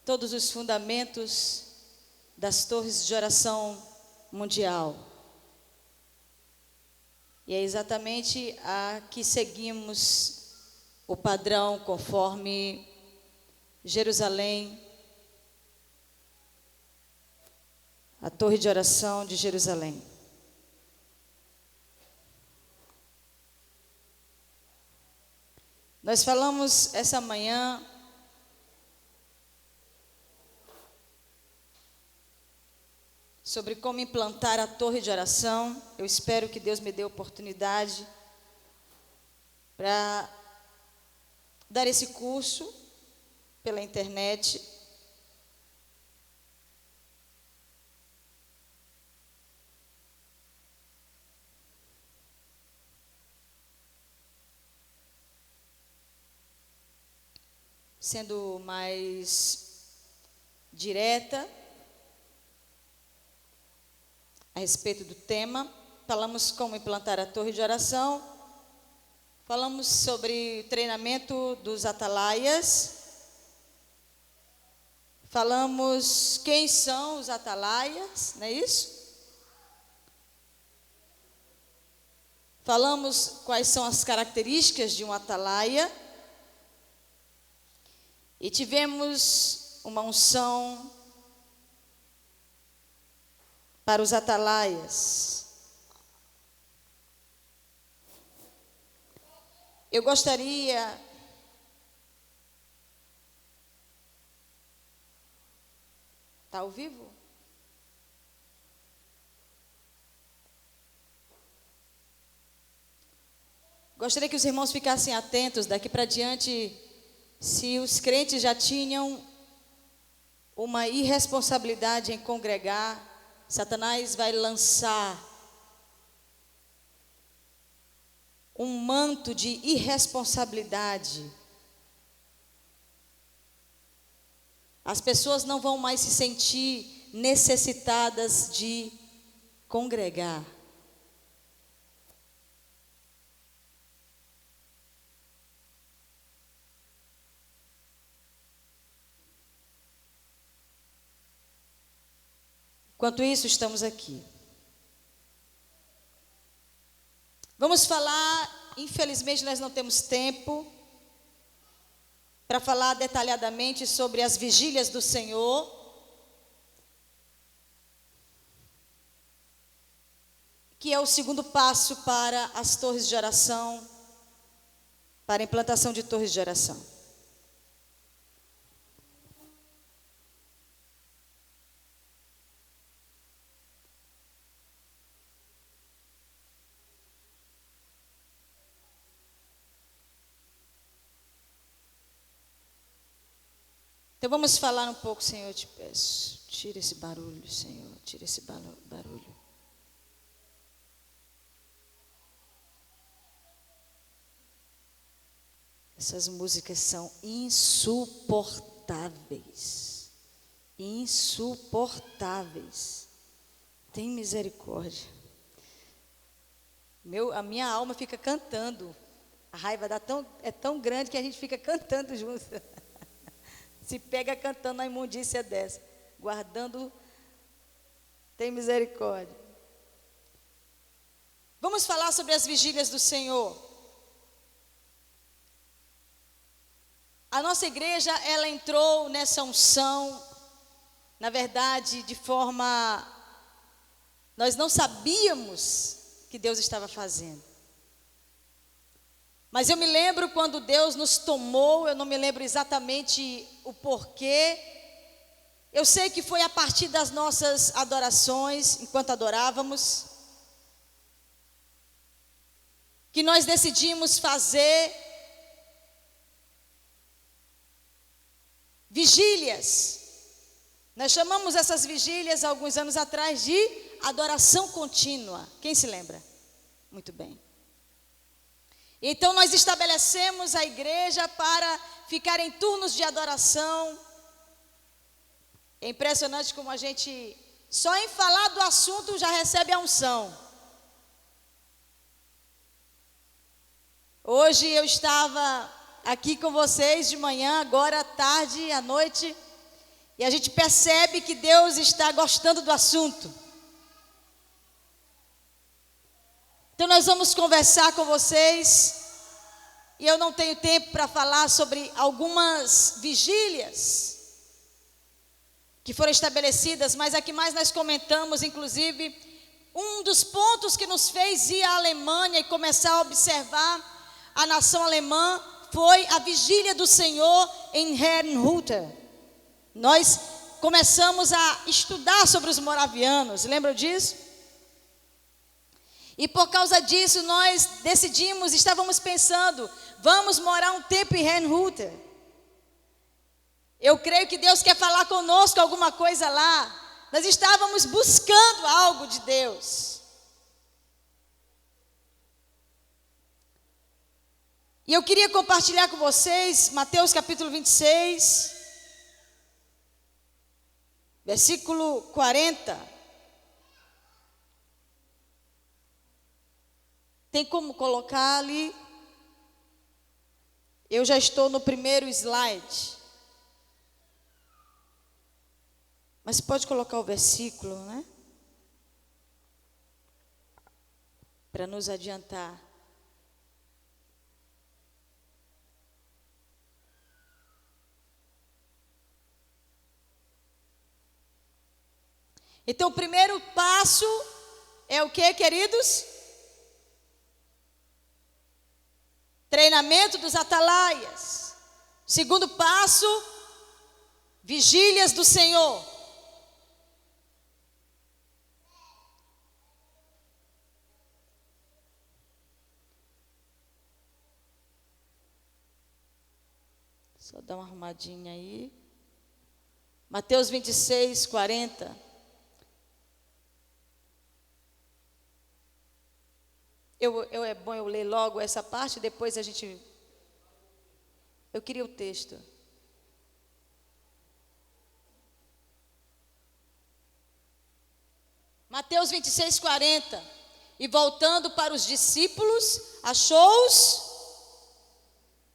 todos os fundamentos das torres de oração mundial. E é exatamente a que seguimos o padrão conforme Jerusalém, a torre de oração de Jerusalém. Nós falamos essa manhã sobre como implantar a torre de oração. Eu espero que Deus me dê oportunidade para dar esse curso pela internet. Sendo mais direta a respeito do tema, falamos como implantar a torre de oração, falamos sobre o treinamento dos atalaias, falamos quem são os atalaias, não é isso? Falamos quais são as características de um atalaia. E tivemos uma unção para os atalaias. Eu gostaria Está ao vivo? Gostaria que os irmãos ficassem atentos daqui para diante. Se os crentes já tinham uma irresponsabilidade em congregar, Satanás vai lançar um manto de irresponsabilidade. As pessoas não vão mais se sentir necessitadas de congregar. Enquanto isso, estamos aqui. Vamos falar, infelizmente nós não temos tempo para falar detalhadamente sobre as vigílias do Senhor. Que é o segundo passo para as torres de oração, para a implantação de torres de oração. Então vamos falar um pouco, Senhor, eu te peço. Tira esse barulho, Senhor, tira esse barulho. Essas músicas são insuportáveis. Insuportáveis. Tem misericórdia. A minha alma fica cantando. A raiva é tão grande que a gente fica cantando junto. Se pega cantando a imundícia dessa. Guardando. Tem misericórdia. Vamos falar sobre as vigílias do Senhor. A nossa igreja, ela entrou nessa unção, na verdade, de forma... Nós não sabíamos que Deus estava fazendo. Mas eu me lembro quando Deus nos tomou, eu não me lembro exatamente o porquê. Eu sei que foi a partir das nossas adorações, enquanto adorávamos, que nós decidimos fazer vigílias. Nós chamamos essas vigílias, alguns anos atrás, de adoração contínua. Quem se lembra? Muito bem. Então nós estabelecemos a igreja para ficar em turnos de adoração. É impressionante como a gente, só em falar do assunto, já recebe a unção. Hoje eu estava aqui com vocês de manhã, agora à tarde, à noite, e a gente percebe que Deus está gostando do assunto. Então nós vamos conversar com vocês, e eu não tenho tempo para falar sobre algumas vigílias que foram estabelecidas, mas a que mais nós comentamos, inclusive, um dos pontos que nos fez ir à Alemanha e começar a observar a nação alemã foi a vigília do Senhor em Herrnhuter. Nós começamos a estudar sobre os moravianos, lembram disso? E por causa disso nós decidimos, estávamos pensando, vamos morar um tempo em Herrnhuter. Eu creio que Deus quer falar conosco alguma coisa lá. Nós estávamos buscando algo de Deus. E eu queria compartilhar com vocês Mateus capítulo 26, versículo 40. Tem como colocar ali? Eu já estou no primeiro slide. Mas pode colocar o versículo, né? Para nos adiantar. Então, o primeiro passo é o que, queridos? Treinamento dos atalaias. Segundo passo, vigílias do Senhor. Só dar uma arrumadinha aí. Mateus 26, 40. É bom eu ler logo essa parte, depois a gente... Eu queria o texto. Mateus 26, 40. E voltando para os discípulos, achou-os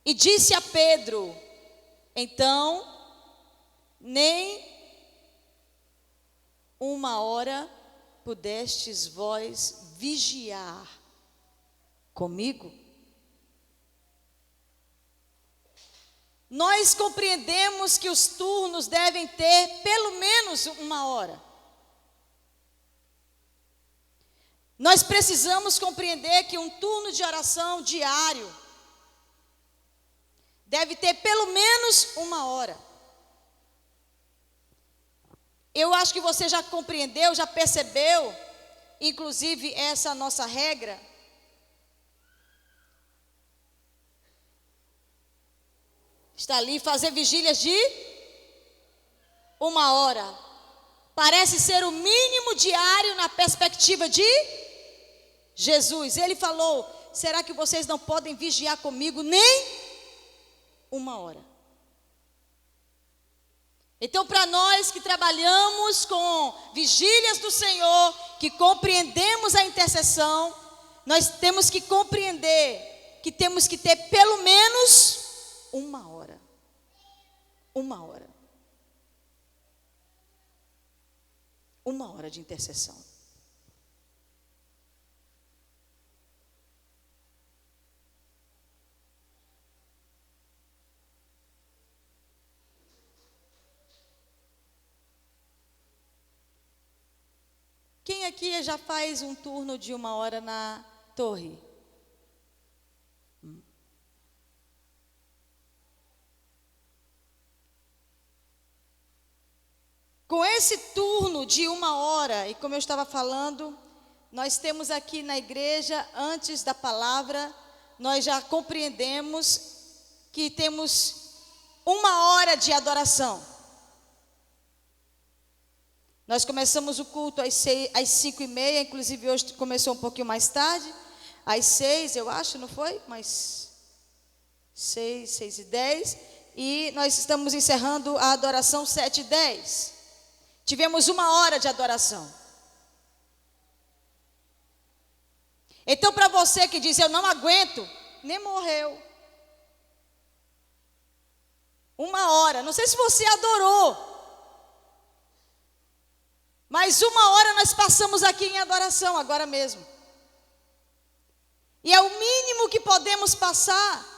e disse a Pedro: então, nem uma hora pudestes vós vigiar comigo? Nós compreendemos que os turnos devem ter pelo menos uma hora. Nós precisamos compreender que um turno de oração diário deve ter pelo menos uma hora. Eu acho que você já compreendeu, já percebeu, inclusive essa nossa regra. Está ali, fazer vigílias de uma hora. Parece ser o mínimo diário na perspectiva de Jesus. Ele falou: será que vocês não podem vigiar comigo nem uma hora? Então, para nós que trabalhamos com vigílias do Senhor, que compreendemos a intercessão, nós temos que compreender que temos que ter pelo menos uma hora. Uma hora. Uma hora de intercessão. Quem aqui já faz um turno de uma hora na torre? Com esse turno de uma hora, e como eu estava falando, nós temos aqui na igreja, antes da palavra, nós já compreendemos que temos uma hora de adoração. Nós começamos o culto às 5:30, inclusive hoje começou um pouquinho mais tarde, às 6, eu acho, não foi? Mas 6:10, e nós estamos encerrando a adoração 7:10. Tivemos uma hora de adoração. Então, para você que diz, eu não aguento, nem morreu. Não sei se você adorou, mas 1 hora nós passamos aqui em adoração, agora mesmo. E é o mínimo que podemos passar.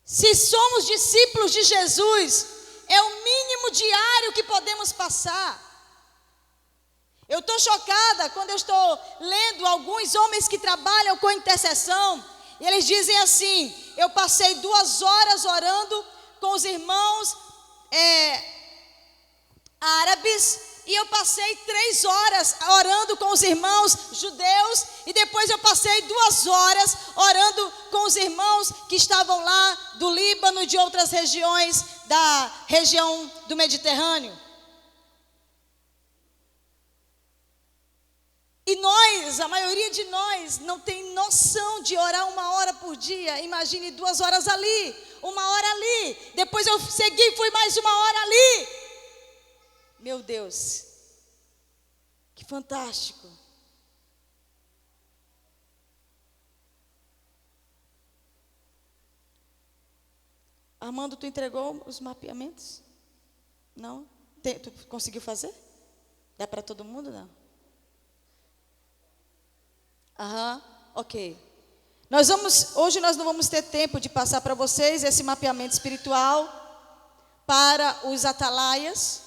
Se somos discípulos de Jesus, é o mínimo diário que podemos passar. Eu estou chocada quando eu estou lendo alguns homens que trabalham com intercessão, e eles dizem assim: eu passei 2 horas orando com os irmãos árabes, e eu passei 3 horas orando com os irmãos judeus, e depois eu passei 2 horas orando com os irmãos que estavam lá do Líbano e de outras regiões da região do Mediterrâneo. E nós, a maioria de nós, não tem noção de orar 1 hora por dia. Imagine 2 horas ali, 1 hora ali, depois eu segui e fui mais 1 hora ali. Meu Deus, que fantástico. Armando, tu entregou os mapeamentos? Não? Tu conseguiu fazer? Dá para todo mundo, não? Ok. Hoje nós não vamos ter tempo de passar para vocês esse mapeamento espiritual para os atalaias.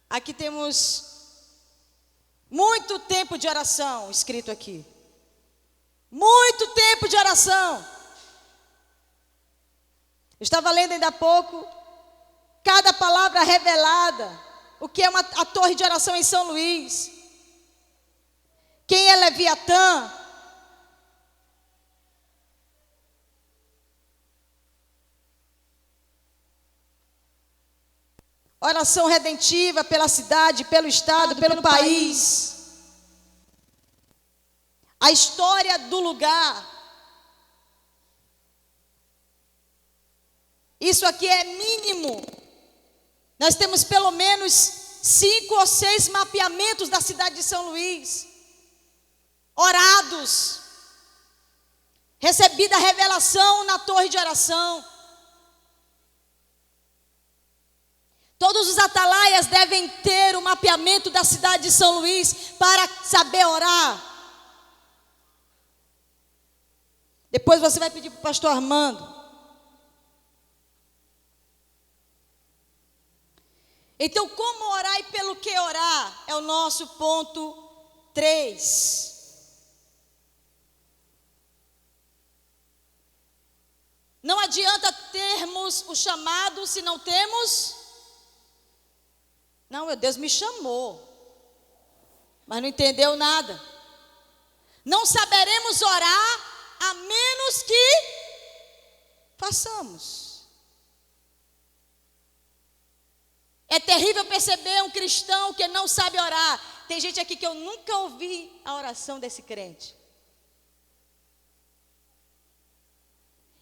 Aqui temos muito tempo de oração escrito aqui. Muito tempo de oração. Eu estava lendo ainda há pouco, cada palavra revelada, o que é a torre de oração em São Luís. Quem é Leviatã? Oração redentiva pela cidade, pelo estado, pelo país. A história do lugar. Isso aqui é mínimo. Nós temos pelo menos 5 ou 6 mapeamentos da cidade de São Luís. Orados, recebida a revelação na torre de oração. Todos os atalaias devem ter o mapeamento da cidade de São Luís para saber orar. Depois você vai pedir para o pastor Armando. Então, como orar e pelo que orar? É o nosso ponto 3. Não adianta termos o chamado se não temos. Não, meu Deus me chamou, mas não entendeu nada. Não saberemos orar a menos que façamos. É terrível perceber um cristão que não sabe orar. Tem gente aqui que eu nunca ouvi a oração desse crente.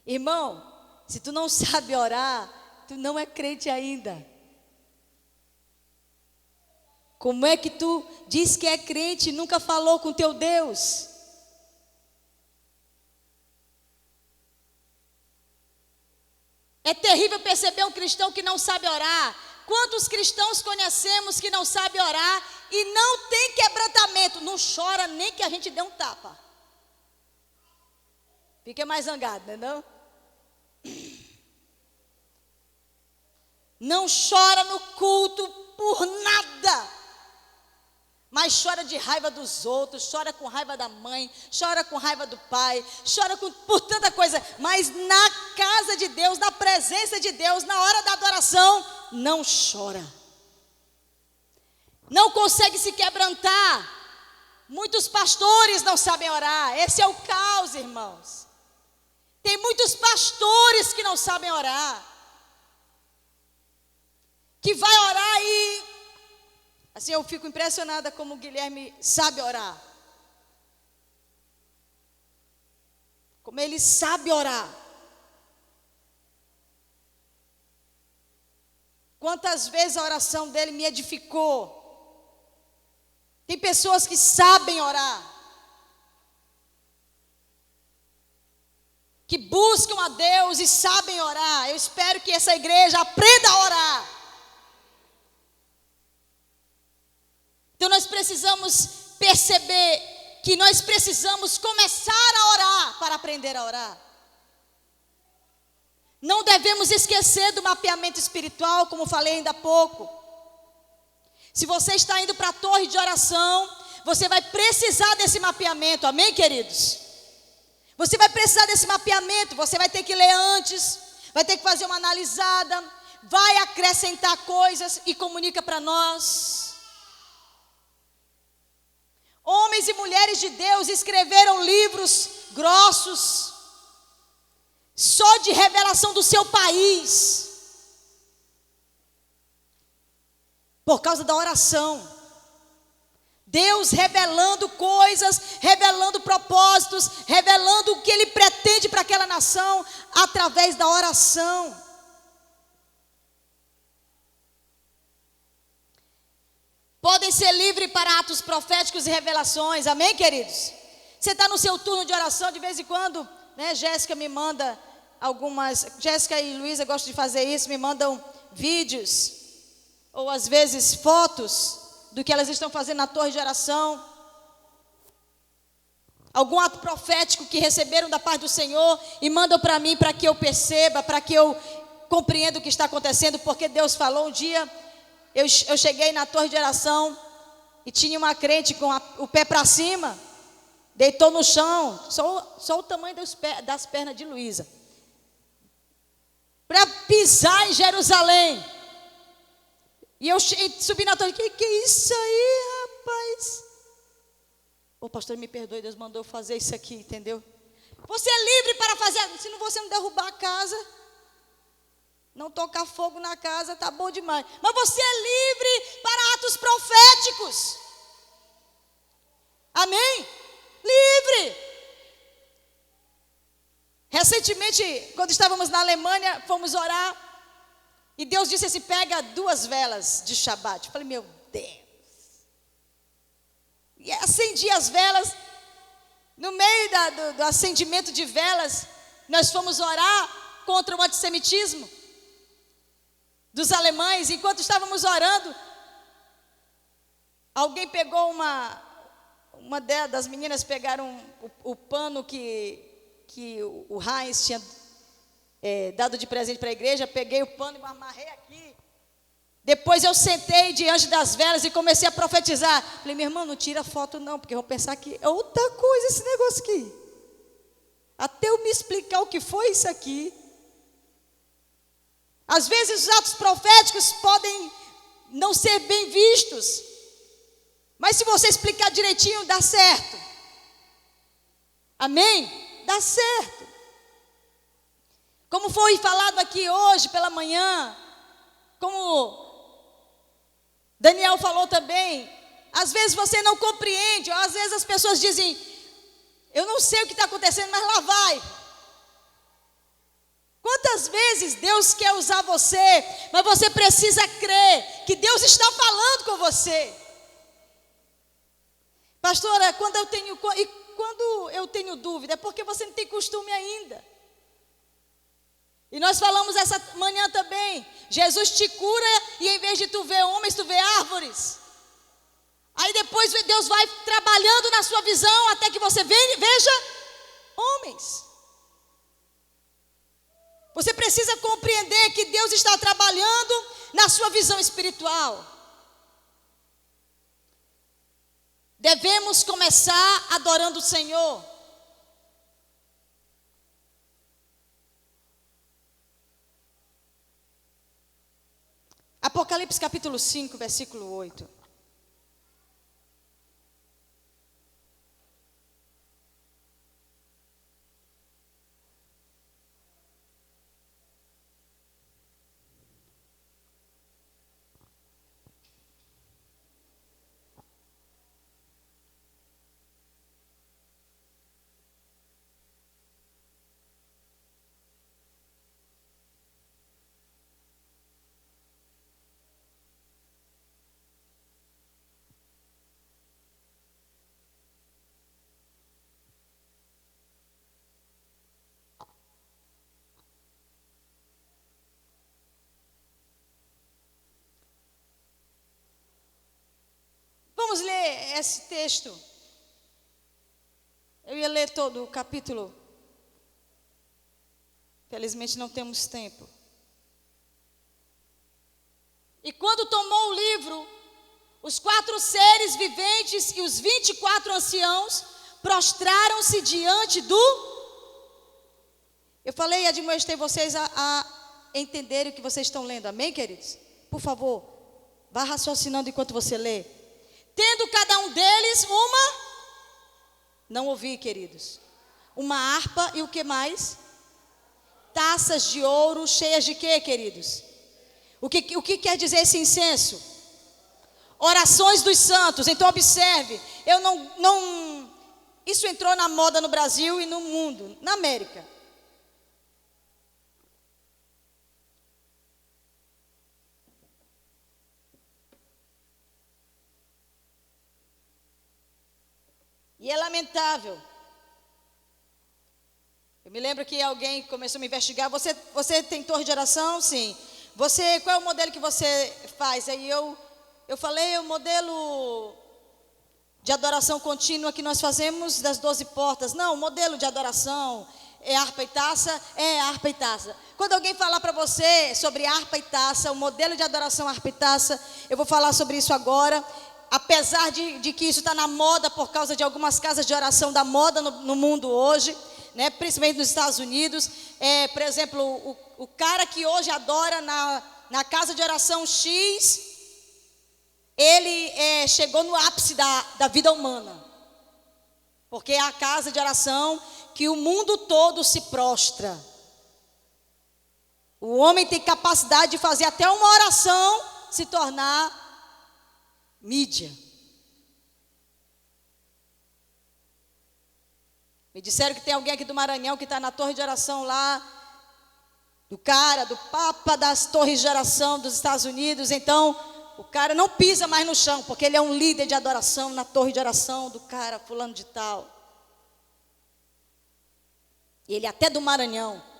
Irmão, se tu não sabe orar, tu não é crente ainda. Como é que tu diz que é crente e nunca falou com teu Deus? É terrível perceber um cristão que não sabe orar. Quantos cristãos conhecemos que não sabem orar e não tem quebrantamento? Não chora nem que a gente dê um tapa. Fica mais zangado, né, não? Não chora no culto por nada, mas chora de raiva dos outros, chora com raiva da mãe, chora com raiva do pai, chora por tanta coisa, mas na casa de Deus, na presença de Deus, na hora da adoração, não chora, não consegue se quebrantar. Muitos pastores não sabem orar, esse é o caos, irmãos. Tem muitos pastores que não sabem orar, que vai orar e, assim, eu fico impressionada como o Guilherme sabe orar. Como ele sabe orar. Quantas vezes a oração dele me edificou. Tem pessoas que sabem orar, que buscam a Deus e sabem orar. Eu espero que essa igreja aprenda a orar. Então nós precisamos perceber que nós precisamos começar a orar para aprender a orar. Não devemos esquecer do mapeamento espiritual, como falei ainda há pouco. Se você está indo para a torre de oração, você vai precisar desse mapeamento, amém, queridos? Você vai precisar desse mapeamento, você vai ter que ler antes, vai ter que fazer uma analisada, vai acrescentar coisas e comunica para nós. Homens e mulheres de Deus escreveram livros grossos, só de revelação do seu país, por causa da oração. Deus revelando coisas, revelando propósitos, revelando o que Ele pretende para aquela nação, através da oração. Podem ser livres para atos proféticos e revelações, amém, queridos? Você está no seu turno de oração, de vez em quando, né? Jéssica me manda algumas, Jéssica e Luísa gostam de fazer isso, me mandam vídeos, ou às vezes fotos, do que elas estão fazendo na torre de oração. Algum ato profético que receberam da parte do Senhor e mandam para mim, para que eu perceba, para que eu compreenda o que está acontecendo, porque Deus falou. Um dia eu cheguei na torre de oração e tinha uma crente com o pé para cima, deitou no chão, só o tamanho das pernas de Luísa, para pisar em Jerusalém. E eu subi na torre, que é isso aí, rapaz? Ô pastor, me perdoe, Deus mandou fazer isso aqui, entendeu? Você é livre para fazer, se você não derrubar a casa, não tocar fogo na casa, tá bom demais. Mas você é livre para atos proféticos. Amém? Livre. Recentemente, quando estávamos na Alemanha, fomos orar. E Deus disse assim, pega 2 velas de Shabat. Eu falei, meu Deus. E acendi as velas. No meio do acendimento de velas, nós fomos orar contra o antissemitismo dos alemães. Enquanto estávamos orando, alguém pegou uma das meninas pegaram o pano que o Heinz tinha dado de presente para a igreja. Peguei o pano e me amarrei aqui. Depois eu sentei diante das velas e comecei a profetizar. Falei, minha irmã, não tira foto não, porque vão pensar que é outra coisa esse negócio aqui. Até eu me explicar o que foi isso aqui. Às vezes os atos proféticos podem não ser bem vistos, mas se você explicar direitinho, dá certo. Amém? Dá certo. Como foi falado aqui hoje pela manhã, como Daniel falou também, às vezes você não compreende, ou às vezes as pessoas dizem, eu não sei o que está acontecendo, mas lá vai. Quantas vezes Deus quer usar você, mas você precisa crer que Deus está falando com você. Pastora, quando eu tenho dúvida, é porque você não tem costume ainda. E nós falamos essa manhã também, Jesus te cura e em vez de tu ver homens, tu vê árvores. Aí depois Deus vai trabalhando na sua visão até que você veja homens. Você precisa compreender que Deus está trabalhando na sua visão espiritual. Devemos começar adorando o Senhor. Apocalipse capítulo 5, versículo 8. vamos ler esse texto. Eu ia ler todo o capítulo. Felizmente não temos tempo. E quando tomou o livro, os 4 seres viventes e os 24 anciãos prostraram-se diante do... Eu falei e admoestei vocês a entenderem o que vocês estão lendo. Amém, queridos? Por favor, vá raciocinando enquanto você lê. Tendo cada um deles uma... Não ouvi, queridos. Uma harpa e o que mais? Taças de ouro cheias de quê, queridos? O que quer dizer esse incenso? Orações dos santos. Então observe, isso entrou na moda no Brasil e no mundo, na América. E é lamentável. Eu me lembro que alguém começou a me investigar. Você tem torre de oração? Sim. Qual é o modelo que você faz? Aí eu falei, o modelo de adoração contínua que nós fazemos das 12 portas. Não, o modelo de adoração é harpa e taça? É harpa e taça. Quando alguém falar para você sobre harpa e taça, o modelo de adoração harpa e taça, eu vou falar sobre isso agora. Apesar de que isso está na moda por causa de algumas casas de oração da moda no mundo hoje, né, principalmente nos Estados Unidos. Por exemplo, o cara que hoje adora na casa de oração X, ele chegou no ápice da vida humana. Porque é a casa de oração que o mundo todo se prostra. O homem tem capacidade de fazer até uma oração se tornar mídia. Me disseram que tem alguém aqui do Maranhão que está na torre de oração lá, do Papa das torres de oração dos Estados Unidos. Então, o cara não pisa mais no chão, porque ele é um líder de adoração na torre de oração do cara, fulano de tal. Ele é até do Maranhão.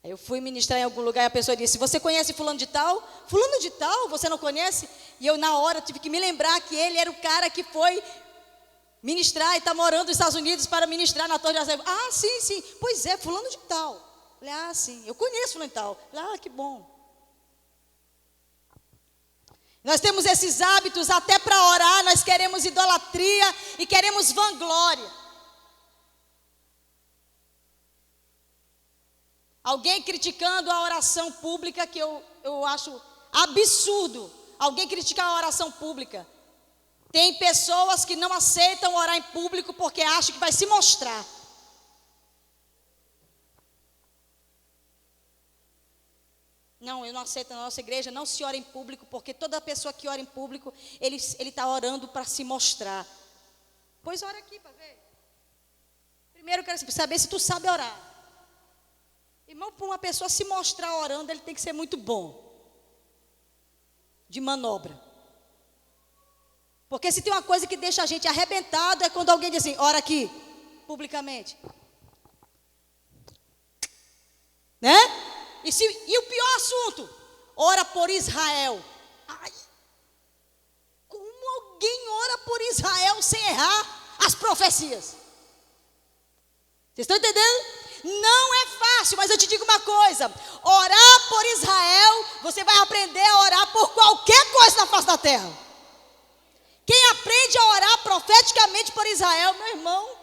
Aí eu fui ministrar em algum lugar e a pessoa disse: você conhece fulano de tal? Fulano de tal, você não conhece? E eu na hora tive que me lembrar que ele era o cara que foi ministrar e está morando nos Estados Unidos para ministrar na torre de oração. Ah, sim, pois é, fulano de tal. Falei, ah, sim, eu conheço fulano de tal. Falei, ah, que bom. Nós temos esses hábitos até para orar, nós queremos idolatria e queremos vanglória. Alguém criticando a oração pública, que eu acho absurdo. Alguém criticar a oração pública. Tem pessoas que não aceitam orar em público porque acham que vai se mostrar. Não, eu não aceito na nossa igreja, não se ora em público, porque toda pessoa que ora em público, ele está orando para se mostrar. Pois ora aqui para ver. Primeiro eu quero saber se tu sabe orar. Irmão, para uma pessoa se mostrar orando, ele tem que ser muito bom de manobra. Porque se tem uma coisa que deixa a gente arrebentado, é quando alguém diz assim, ora aqui, publicamente. Né? E o pior assunto, ora por Israel. Ai, como alguém ora por Israel sem errar as profecias? Vocês estão entendendo? Não é fácil, mas eu te digo uma coisa: orar por Israel, você vai aprender a orar por qualquer coisa na face da terra. Quem aprende a orar profeticamente por Israel, meu irmão.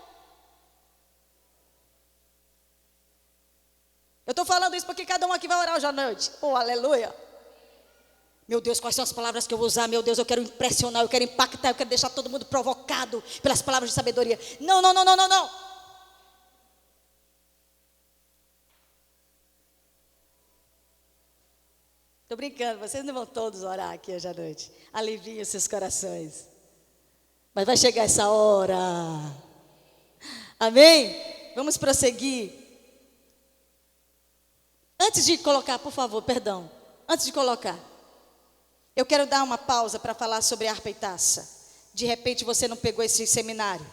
Eu estou falando isso porque cada um aqui vai orar hoje à noite. Oh, aleluia. Meu Deus, quais são as palavras que eu vou usar? Meu Deus, eu quero impressionar, eu quero impactar, eu quero deixar todo mundo provocado pelas palavras de sabedoria. Não. Estou brincando, vocês não vão todos orar aqui hoje à noite. Aliviem os seus corações. Mas vai chegar essa hora. Amém? Vamos prosseguir. Antes de colocar, por favor, perdão. Antes de colocar, eu quero dar uma pausa para falar sobre harpa e taça. De repente você não pegou esse seminário.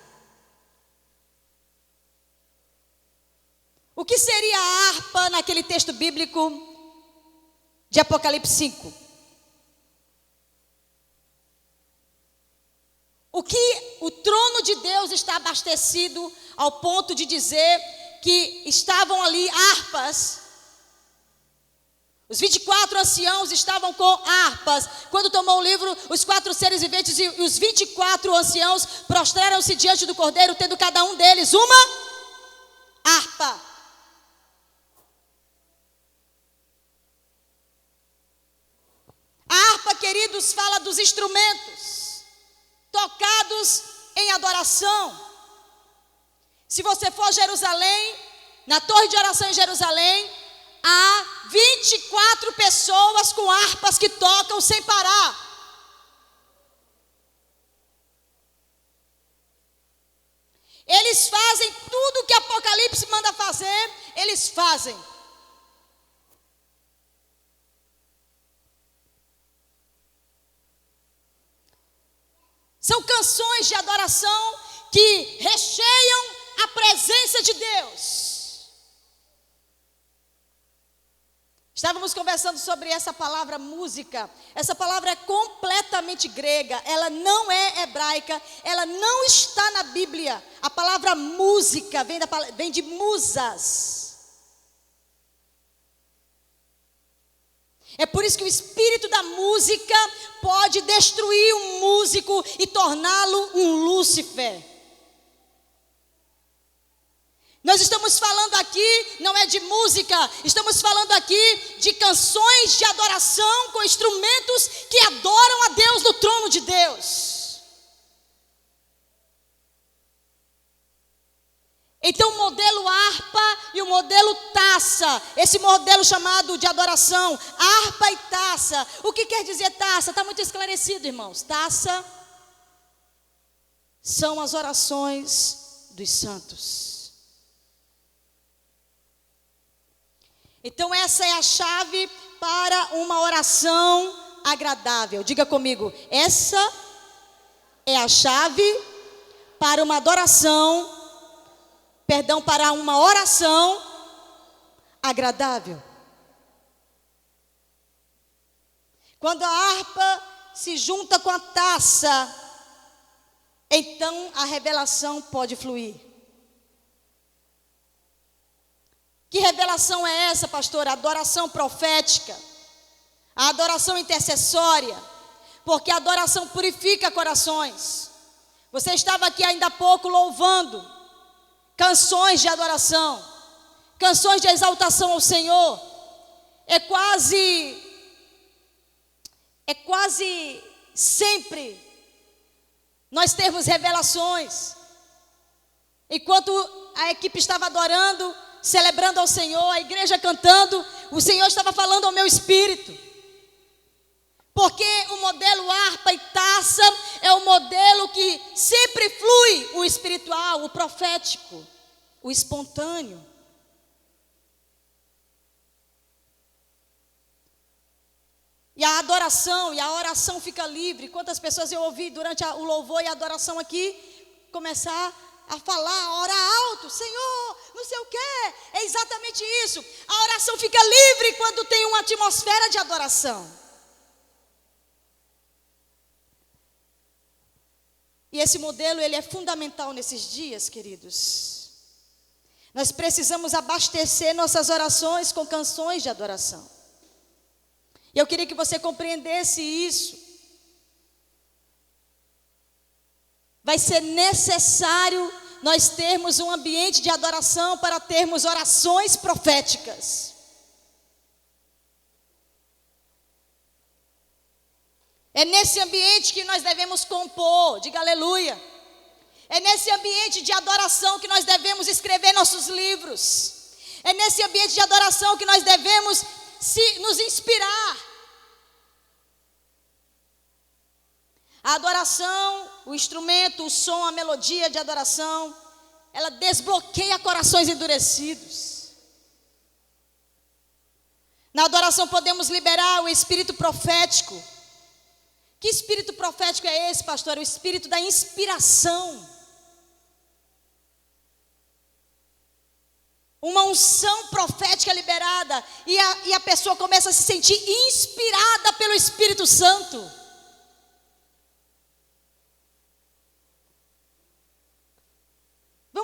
O que seria a harpa naquele texto bíblico de Apocalipse 5? O trono de Deus está abastecido ao ponto de dizer que estavam ali harpas. Os 24 anciãos estavam com harpas. Quando tomou o livro, os 4 seres viventes e os 24 anciãos prostraram-se diante do Cordeiro, tendo cada um deles uma harpa. A harpa, queridos, fala dos instrumentos tocados em adoração. Se você for a Jerusalém, na torre de oração em Jerusalém, há 24 pessoas com harpas que tocam sem parar. Eles fazem tudo o que Apocalipse manda fazer, eles fazem. São canções de adoração que recheiam a presença de Deus. Estávamos conversando sobre essa palavra música. Essa palavra é completamente grega, ela não é hebraica, ela não está na Bíblia. A palavra música vem de musas. É por isso que o espírito da música pode destruir um músico e torná-lo um Lúcifer. Nós estamos falando aqui, não é de música, estamos falando aqui de canções de adoração com instrumentos que adoram a Deus no trono de Deus. Então o modelo harpa e o modelo taça, esse modelo chamado de adoração, harpa e taça. O que quer dizer taça? Está muito esclarecido, irmãos. Taça são as orações dos santos. Então essa é a chave para uma oração agradável. Diga comigo, essa é a chave para uma para uma oração agradável. Quando a harpa se junta com a taça, então a revelação pode fluir. Que revelação é essa, pastor? A adoração profética, a adoração intercessória, porque a adoração purifica corações. Você estava aqui ainda há pouco louvando canções de adoração, canções de exaltação ao Senhor. É quase sempre nós temos revelações. Enquanto a equipe estava adorando, celebrando ao Senhor, a igreja cantando, o Senhor estava falando ao meu espírito. Porque o modelo harpa e taça é o modelo que sempre flui o espiritual, o profético, o espontâneo. E a adoração e a oração fica livre. Quantas pessoas eu ouvi durante o louvor e a adoração aqui começar a falar, a orar alto, Senhor, não sei o quê. É exatamente isso. A oração fica livre quando tem uma atmosfera de adoração. E esse modelo, ele é fundamental nesses dias, queridos. Nós precisamos abastecer nossas orações com canções de adoração. E eu queria que você compreendesse isso. Vai ser necessário nós termos um ambiente de adoração para termos orações proféticas. É nesse ambiente que nós devemos compor, diga aleluia. É nesse ambiente de adoração que nós devemos escrever nossos livros. É nesse ambiente de adoração que nós devemos nos inspirar. A adoração, o instrumento, o som, a melodia de adoração, ela desbloqueia corações endurecidos. Na adoração podemos liberar o espírito profético. Que espírito profético é esse, pastor? O espírito da inspiração. Uma unção profética liberada. E a pessoa começa a se sentir inspirada pelo Espírito Santo.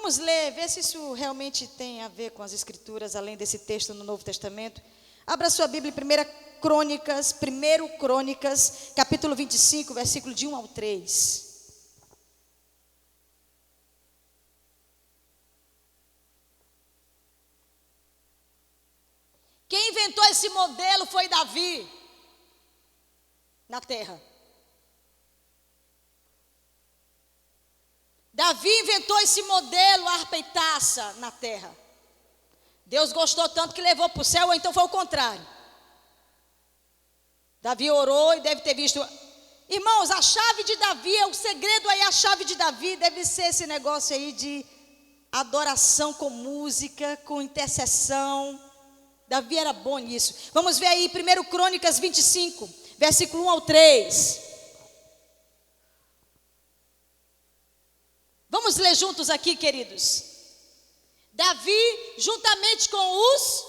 Vamos ler, ver se isso realmente tem a ver com as escrituras, além desse texto no Novo Testamento. Abra sua Bíblia em 1 Crônicas, capítulo 25, versículo de 1 ao 3. Quem inventou esse modelo foi Davi, na terra. Davi inventou esse modelo, harpa e taça, na terra. Deus gostou tanto que levou para o céu, ou então foi o contrário. Davi orou e deve ter visto. Irmãos, a chave de Davi, o segredo aí, a chave de Davi deve ser esse negócio aí de adoração com música, com intercessão. Davi era bom nisso. Vamos ver aí 1 Crônicas 25, versículo 1 ao 3. Vamos ler juntos aqui, queridos. Davi, juntamente com os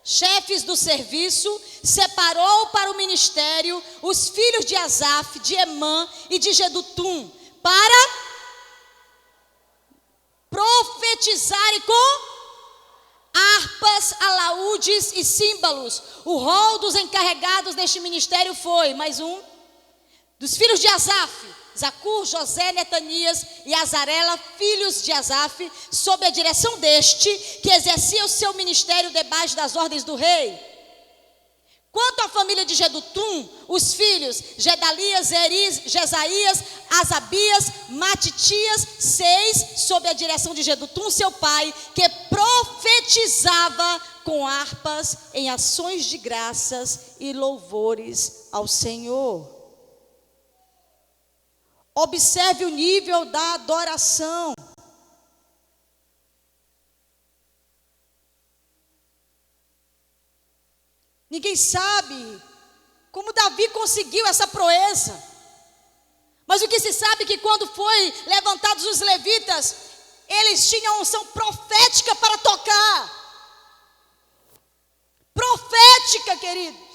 chefes do serviço, separou para o ministério os filhos de Asaf, de Emã e de Jedutum, para profetizarem com harpas, alaúdes e símbolos. O rol dos encarregados deste ministério foi, mais um, dos filhos de Asaf, Zacur, José, Netanias e Azarela, filhos de Asaf, sob a direção deste, que exercia o seu ministério debaixo das ordens do rei. Quanto à família de Jedutum, os filhos Gedalias, Eriz, Jesaías, Asabias, Matitias, 6, sob a direção de Jedutum, seu pai, que profetizava com harpas em ações de graças e louvores ao Senhor. Observe o nível da adoração. Ninguém sabe como Davi conseguiu essa proeza. Mas o que se sabe é que quando foi levantados os levitas, eles tinham unção profética para tocar. Profética, queridos.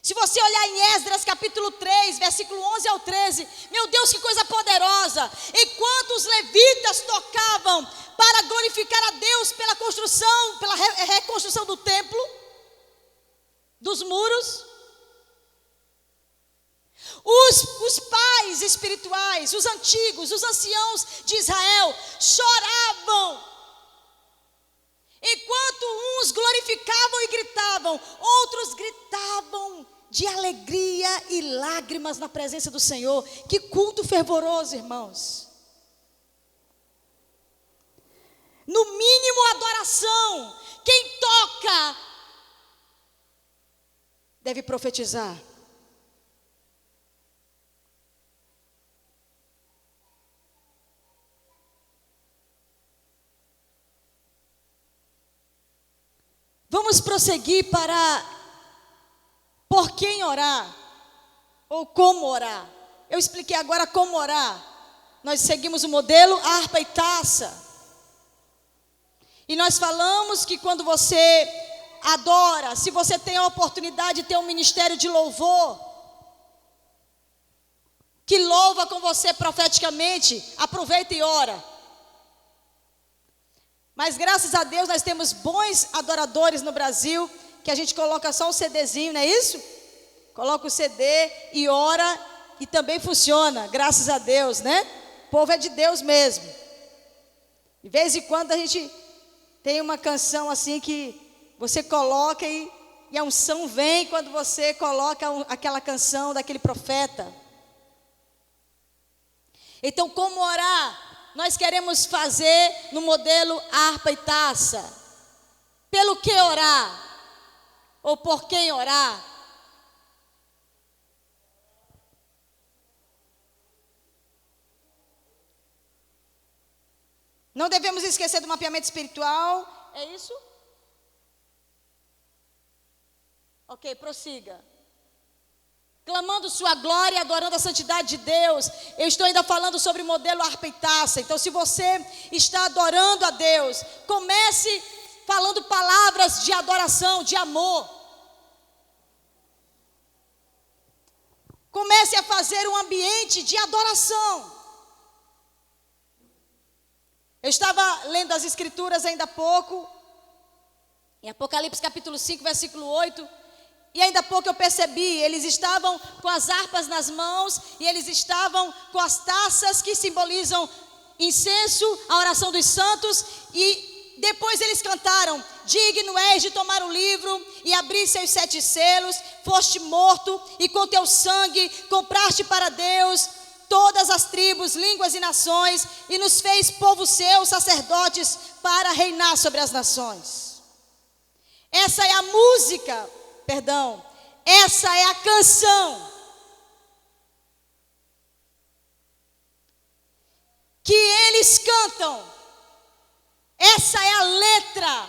Se você olhar em Esdras capítulo 3, versículo 11 ao 13, meu Deus, que coisa poderosa. Enquanto os levitas tocavam para glorificar a Deus pela construção, pela reconstrução do templo, dos muros, os pais espirituais, os antigos, os anciãos de Israel choravam. Enquanto uns glorificavam e gritavam, outros gritavam de alegria e lágrimas na presença do Senhor. Que culto fervoroso, irmãos. No mínimo adoração. Quem toca deve profetizar. Vamos prosseguir para por quem orar ou como orar. Eu expliquei agora como orar. Nós seguimos o modelo harpa e taça. E nós falamos que quando você adora, se você tem a oportunidade de ter um ministério de louvor, que louva com você profeticamente, aproveita e ora. Mas graças a Deus nós temos bons adoradores no Brasil, que a gente coloca só um CDzinho, não é isso? Coloca o CD e ora e também funciona, graças a Deus, né? O povo é de Deus mesmo. De vez em quando a gente tem uma canção assim que você coloca e a unção vem quando você coloca aquela canção daquele profeta. Então, como orar? Nós queremos fazer no modelo harpa e taça. Pelo que orar? Ou por quem orar? Não devemos esquecer do mapeamento espiritual. É isso? Ok, prossiga. Clamando sua glória, adorando a santidade de Deus. Eu estou ainda falando sobre o modelo harpa e taça. Então, se você está adorando a Deus, comece falando palavras de adoração, de amor. Comece a fazer um ambiente de adoração. estava lendo as escrituras ainda há pouco, em Apocalipse capítulo 5, versículo 8, e ainda há pouco eu percebi, eles estavam com as harpas nas mãos, e eles estavam com as taças que simbolizam incenso, a oração dos santos, e depois eles cantaram: digno és de tomar o livro e abrir seus 7 selos, foste morto e com teu sangue compraste para Deus todas as tribos, línguas e nações, e nos fez povo seu, sacerdotes, para reinar sobre as nações. Essa é a música, essa é a canção que eles cantam. Essa é a letra.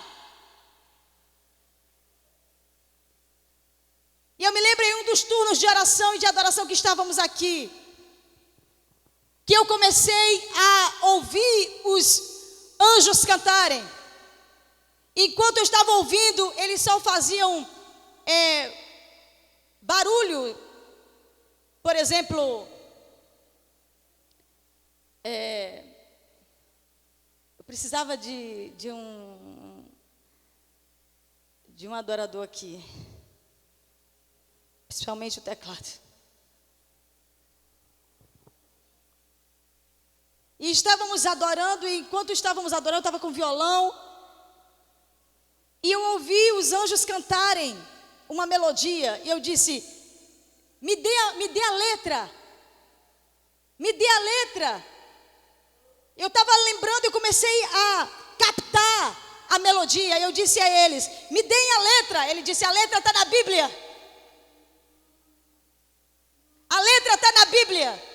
E eu me lembro em um dos turnos de oração e de adoração que estávamos aqui, que eu comecei a ouvir os anjos cantarem. Enquanto eu estava ouvindo, eles só faziam barulho. Por exemplo, eu precisava de um adorador aqui, principalmente o teclado. E estávamos adorando, e enquanto estávamos adorando, eu estava com violão, e eu ouvi os anjos cantarem uma melodia, e eu disse: me dê a letra, me dê a letra. Eu estava lembrando e comecei a captar a melodia, e eu disse a eles: me deem a letra. Ele disse: a letra está na Bíblia. A letra está na Bíblia.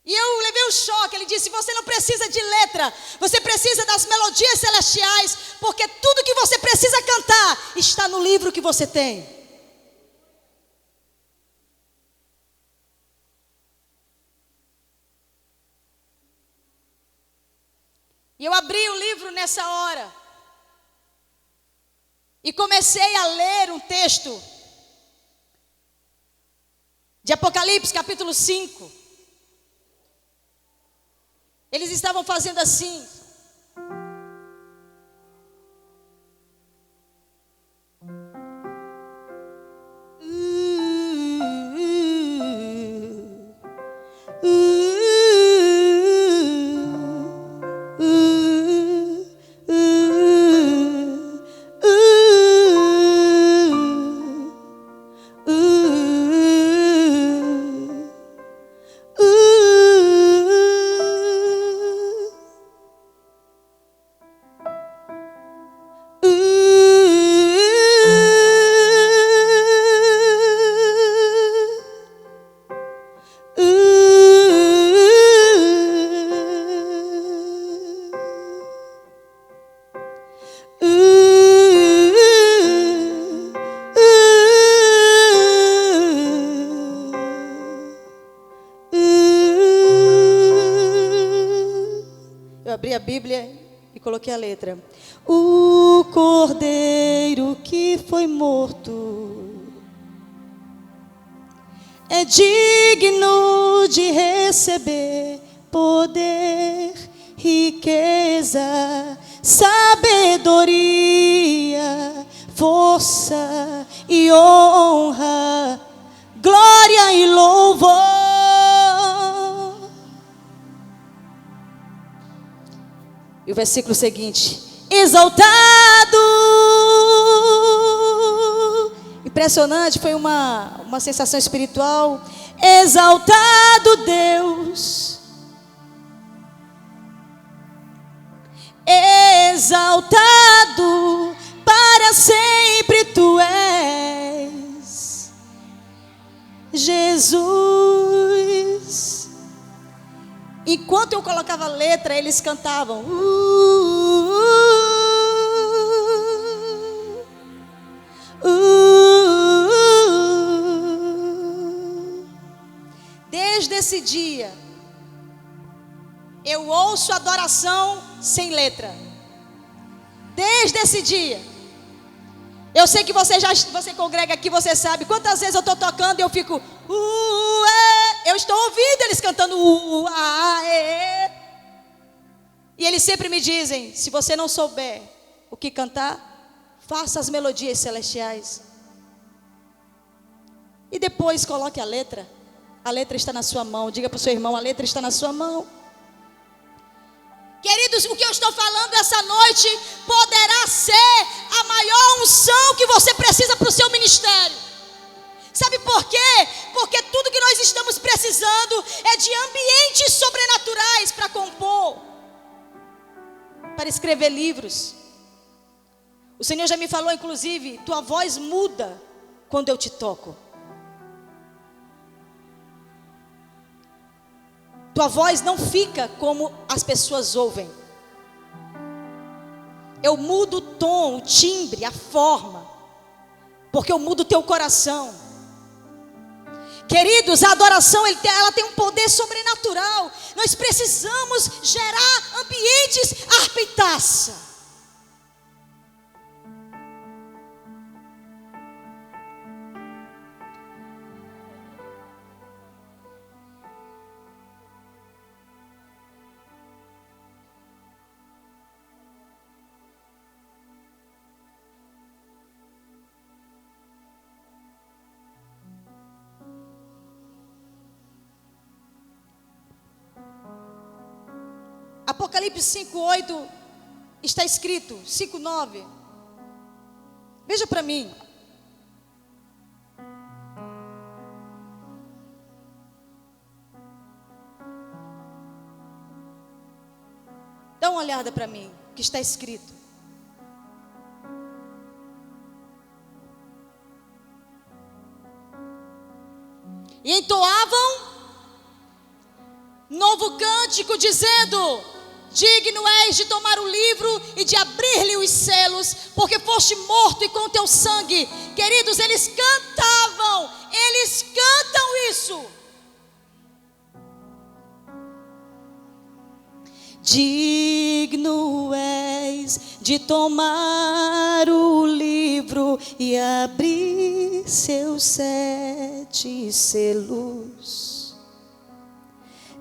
E eu levei um choque. Ele disse: você não precisa de letra, você precisa das melodias celestiais, porque tudo que você precisa cantar está no livro que você tem. E eu abri o livro nessa hora e comecei a ler um texto de Apocalipse capítulo 5. Eles estavam fazendo assim. Abri a Bíblia e coloquei a letra. O cordeiro que foi morto é digno de receber poder, riqueza, sabedoria, força e honra, glória e louvor. E o versículo seguinte: exaltado. Impressionante, foi uma sensação espiritual. Exaltado Deus, exaltado para sempre tu és, Jesus. Enquanto eu colocava a letra, eles cantavam. Desde esse dia, eu ouço adoração sem letra. Desde esse dia. Eu sei que você congrega aqui, você sabe quantas vezes eu estou tocando e eu fico eu estou ouvindo eles cantando eles sempre me dizem: se você não souber o que cantar, faça as melodias celestiais. E depois coloque a letra. A letra está na sua mão. Diga para o seu irmão: a letra está na sua mão. Queridos, o que eu estou falando essa noite poderá ser a maior unção que você precisa para o seu ministério. Sabe por quê? Porque tudo que nós estamos precisando é de ambientes sobrenaturais para compor, para escrever livros. O Senhor já me falou, inclusive, tua voz muda quando eu te toco. Tua voz não fica como as pessoas ouvem. Eu mudo o tom, o timbre, a forma, porque eu mudo o teu coração. Queridos, a adoração ela tem um poder sobrenatural. Nós precisamos gerar ambientes harpa e taça. Apocalipse 5:8 está escrito, 5:9. Veja para mim. Dá uma olhada para mim, que está escrito. E entoavam novo cântico, dizendo: digno és de tomar o livro e de abrir-lhe os selos, porque foste morto e com teu sangue. Queridos, eles cantavam, eles cantam isso. Digno és de tomar o livro e abrir seus 7 selos.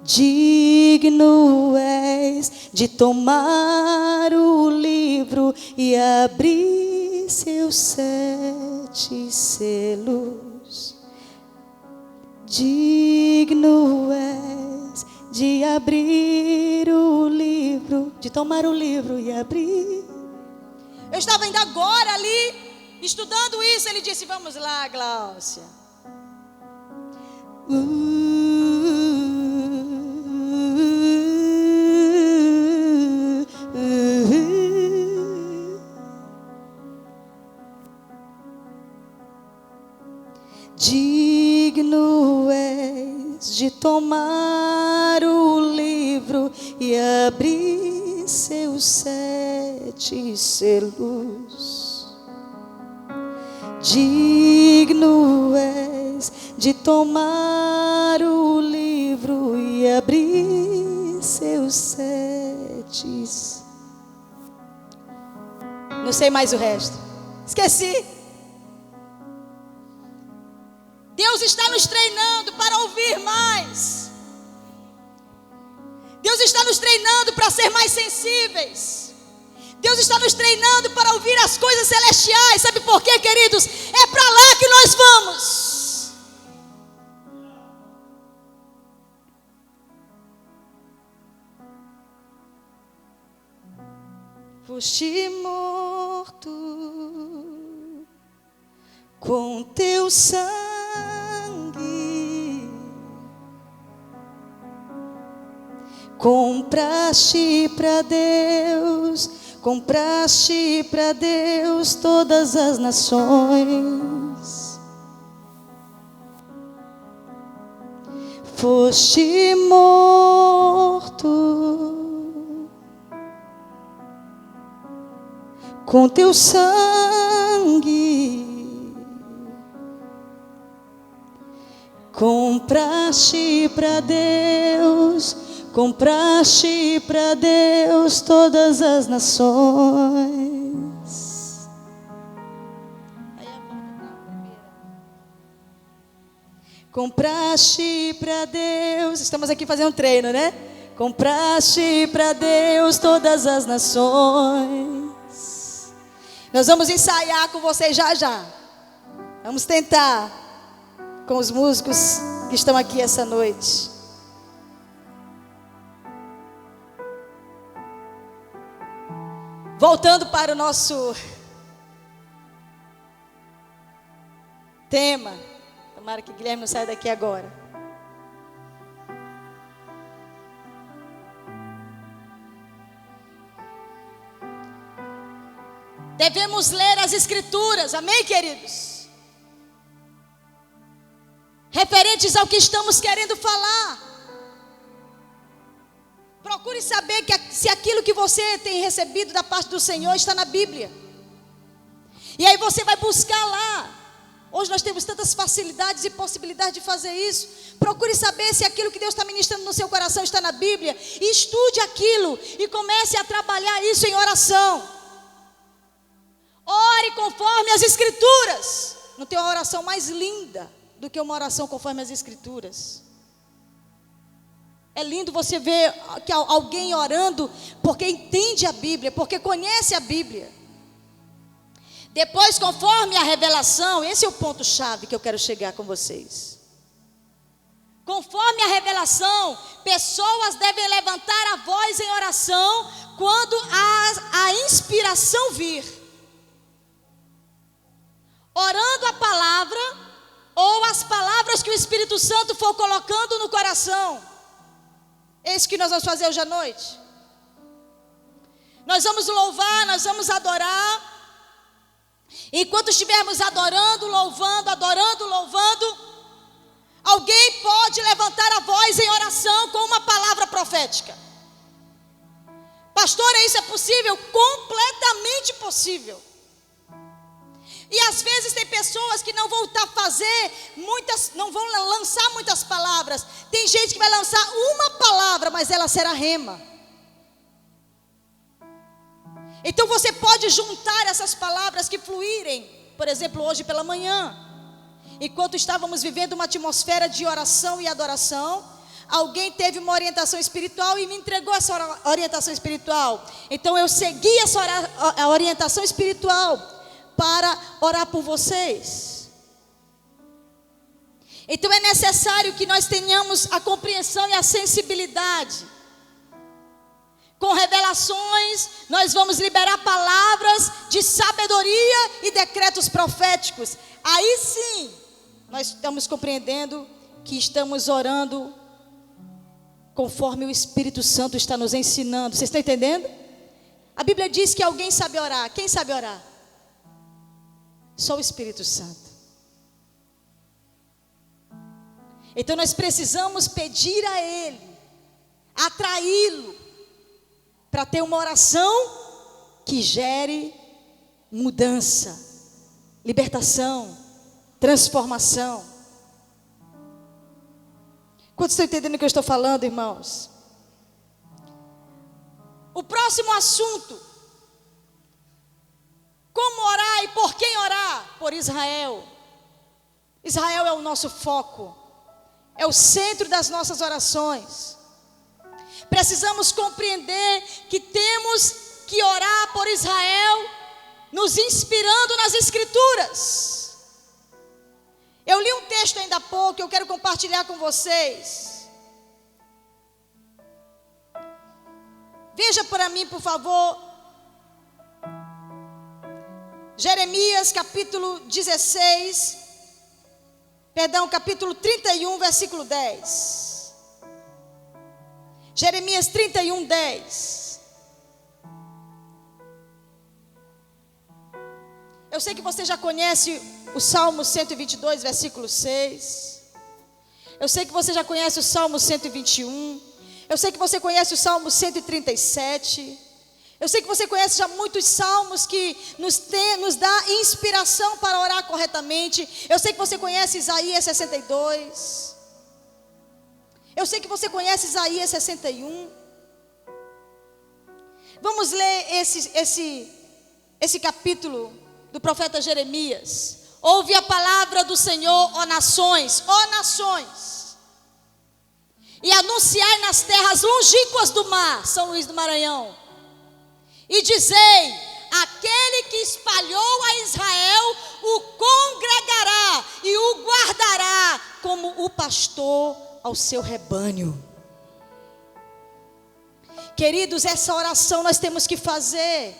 Digno és de tomar o livro e abrir seus 7 selos. Digno és de abrir o livro, de tomar o livro e abrir. Eu estava ainda agora ali, estudando isso. Ele disse: vamos lá, Gláucia. Digno és de tomar o livro e abrir seus 7 selos. Digno és de tomar o livro e abrir seus 7 selos. Não sei mais o resto. Esqueci. Deus está nos treinando para ouvir mais. Deus está nos treinando para ser mais sensíveis. Deus está nos treinando para ouvir as coisas celestiais. Sabe por quê, queridos? É para lá que nós vamos. Foste morto com teu sangue. Compraste para Deus todas as nações. Foste morto com teu sangue. Compraste para Deus todas as nações. Compraste para Deus. Estamos aqui fazendo um treino, né? Compraste para Deus todas as nações. Nós vamos ensaiar com vocês já já. Vamos tentar com os músicos que estão aqui essa noite. Voltando para o nosso tema. Tomara que Guilherme não saia daqui agora. Devemos ler as Escrituras, amém, queridos? Referentes ao que estamos querendo falar. Procure saber se aquilo que você tem recebido da parte do Senhor está na Bíblia. E aí você vai buscar lá. Hoje nós temos tantas facilidades e possibilidades de fazer isso. Procure saber se aquilo que Deus está ministrando no seu coração está na Bíblia. E estude aquilo e comece a trabalhar isso em oração. Ore conforme as Escrituras. Não tem uma oração mais linda do que uma oração conforme as Escrituras. É lindo você ver que alguém orando porque entende a Bíblia, porque conhece a Bíblia. Depois, conforme a revelação, esse é o ponto-chave que eu quero chegar com vocês. Conforme a revelação, pessoas devem levantar a voz em oração quando a inspiração vir. Orando a palavra ou as palavras que o Espírito Santo for colocando no coração. É isso que nós vamos fazer hoje à noite. Nós vamos louvar, nós vamos adorar. Enquanto estivermos adorando, louvando, alguém pode levantar a voz em oração com uma palavra profética. Pastora, isso é possível? Completamente possível. E às vezes tem pessoas que não vão não vão lançar muitas palavras. Tem gente que vai lançar uma palavra, mas ela será rema. Então você pode juntar essas palavras que fluírem. Por exemplo, hoje pela manhã, enquanto estávamos vivendo uma atmosfera de oração e adoração, alguém teve uma orientação espiritual e me entregou essa orientação espiritual. Então eu segui essa orientação espiritual para orar por vocês. Então é necessário que nós tenhamos a compreensão e a sensibilidade. Com revelações, nós vamos liberar palavras de sabedoria e decretos proféticos. Aí sim, nós estamos compreendendo que estamos orando conforme o Espírito Santo está nos ensinando. Vocês estão entendendo? A Bíblia diz que alguém sabe orar. Quem sabe orar? Só o Espírito Santo. Então nós precisamos pedir a Ele, atraí-lo, para ter uma oração que gere mudança, libertação, transformação. Quantos estão entendendo o que eu estou falando, irmãos? O próximo assunto: como orar e por quem orar? Por Israel. Israel é o nosso foco, é o centro das nossas orações. Precisamos compreender que temos que orar por Israel, nos inspirando nas Escrituras. Eu li um texto ainda há pouco que eu quero compartilhar com vocês. Veja para mim, por favor, Jeremias capítulo 31, versículo 10. Jeremias 31, 10. Eu sei que você já conhece o Salmo 122, versículo 6. Eu sei que você já conhece o Salmo 121. Eu sei que você conhece o Salmo 137. Eu sei que você conhece já muitos salmos que nos dá inspiração para orar corretamente. Eu sei que você conhece Isaías 62. Eu sei que você conhece Isaías 61. Vamos ler esse capítulo do profeta Jeremias. Ouve a palavra do Senhor, ó nações, ó nações. e anunciai nas terras longínquas do mar, São Luís do Maranhão, e dizei: aquele que espalhou a Israel o congregará e o guardará como o pastor ao seu rebanho. Queridos, essa oração nós temos que fazer.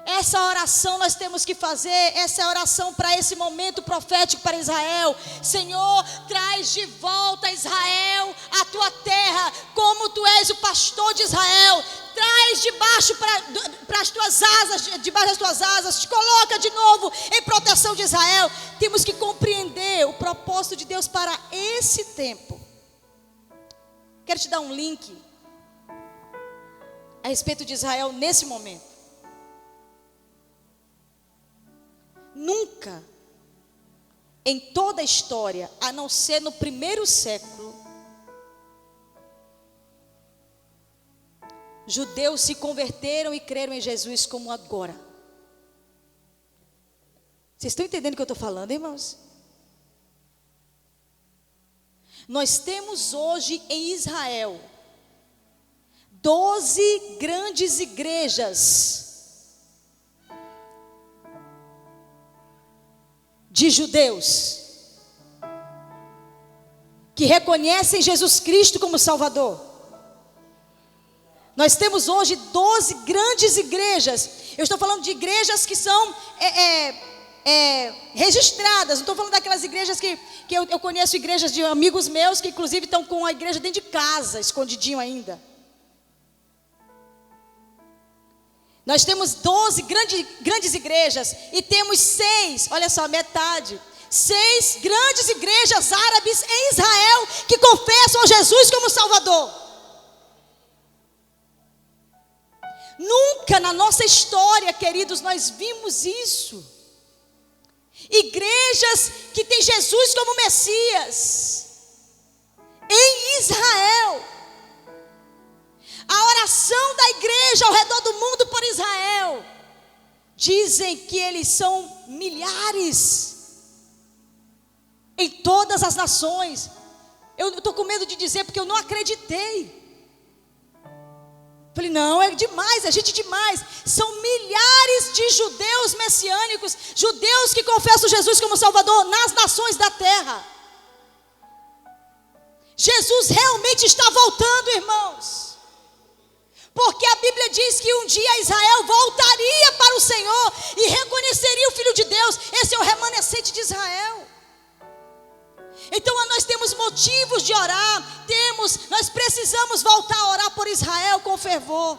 Essa oração nós temos que fazer. Essa é a oração para esse momento profético para Israel. Senhor, traz de volta Israel à tua terra, como tu és o pastor de Israel. Traz debaixo para as tuas asas, debaixo das tuas asas, te coloca de novo em proteção de Israel. Temos que compreender o propósito de Deus para esse tempo. Quero te dar um link a respeito de Israel nesse momento. Nunca, em toda a história, a não ser no primeiro século, judeus se converteram e creram em Jesus como agora. Vocês estão entendendo o que eu estou falando, irmãos? Nós temos hoje em Israel 12 grandes igrejas de judeus que reconhecem Jesus Cristo como Salvador. Nós temos hoje 12 grandes igrejas. Eu estou falando de igrejas que são registradas. Não estou falando daquelas igrejas que eu conheço, igrejas de amigos meus que inclusive estão com a igreja dentro de casa, escondidinho ainda. Nós temos 12 grandes igrejas e temos 6, olha só, metade, 6 grandes igrejas árabes em Israel que confessam a Jesus como Salvador. Nunca na nossa história, queridos, nós vimos isso. Igrejas que têm Jesus como Messias em Israel. A oração da igreja ao redor do mundo por Israel. Dizem que eles são milhares em todas as nações. Eu estou com medo de dizer porque eu não acreditei. Falei, não, é demais, é gente demais. São milhares de judeus messiânicos, judeus que confessam Jesus como Salvador nas nações da terra. Jesus realmente está voltando, irmãos. Porque a Bíblia diz que um dia Israel voltaria para o Senhor e reconheceria o Filho de Deus. Esse é o remanescente de Israel. Então nós temos motivos de orar. Nós precisamos voltar a orar por Israel com fervor.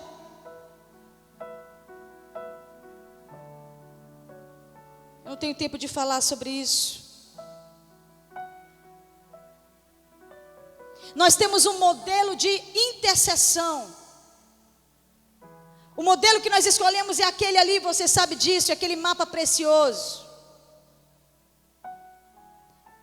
Eu não tenho tempo de falar sobre isso. Nós temos um modelo de intercessão. O modelo que nós escolhemos é aquele ali, você sabe disso, é aquele mapa precioso.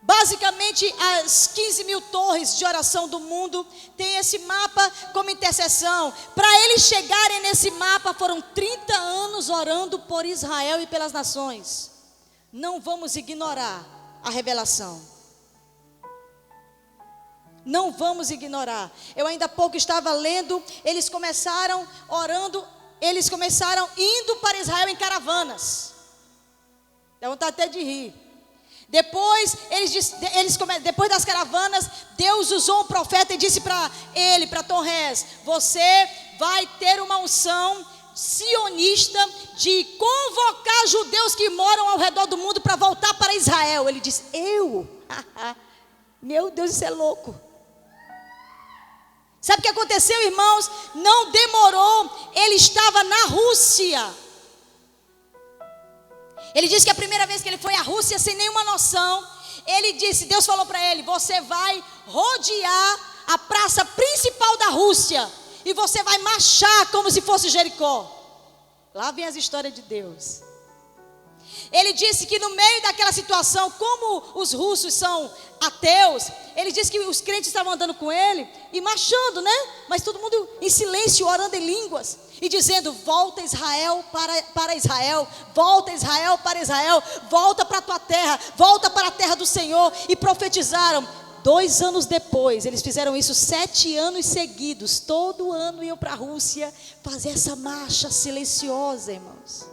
Basicamente, as 15 mil torres de oração do mundo têm esse mapa como intercessão. Para eles chegarem nesse mapa, foram 30 anos orando por Israel e pelas nações. Não vamos ignorar a revelação. Não vamos ignorar. Eu ainda há pouco estava lendo, eles começaram orando. Eles começaram indo para Israel em caravanas. Dá vontade até de rir. Depois depois das caravanas, Deus usou um profeta e disse para ele, para Torres: você vai ter uma unção sionista de convocar judeus que moram ao redor do mundo para voltar para Israel. Ele disse: eu? Meu Deus, isso é louco. Sabe o que aconteceu, irmãos? Não demorou, ele estava na Rússia. Ele disse que a primeira vez que ele foi à Rússia, sem nenhuma noção, ele disse, Deus falou para ele: você vai rodear a praça principal da Rússia e você vai marchar como se fosse Jericó. Lá vem as histórias de Deus. Ele disse que no meio daquela situação, como os russos são ateus, ele disse que os crentes estavam andando com ele e marchando, né? Mas todo mundo em silêncio, orando em línguas e dizendo: volta Israel para Israel, volta Israel para Israel, volta para a tua terra, volta para a terra do Senhor. E profetizaram: 2 anos depois, eles fizeram isso 7 anos seguidos. Todo ano iam para a Rússia fazer essa marcha silenciosa, irmãos.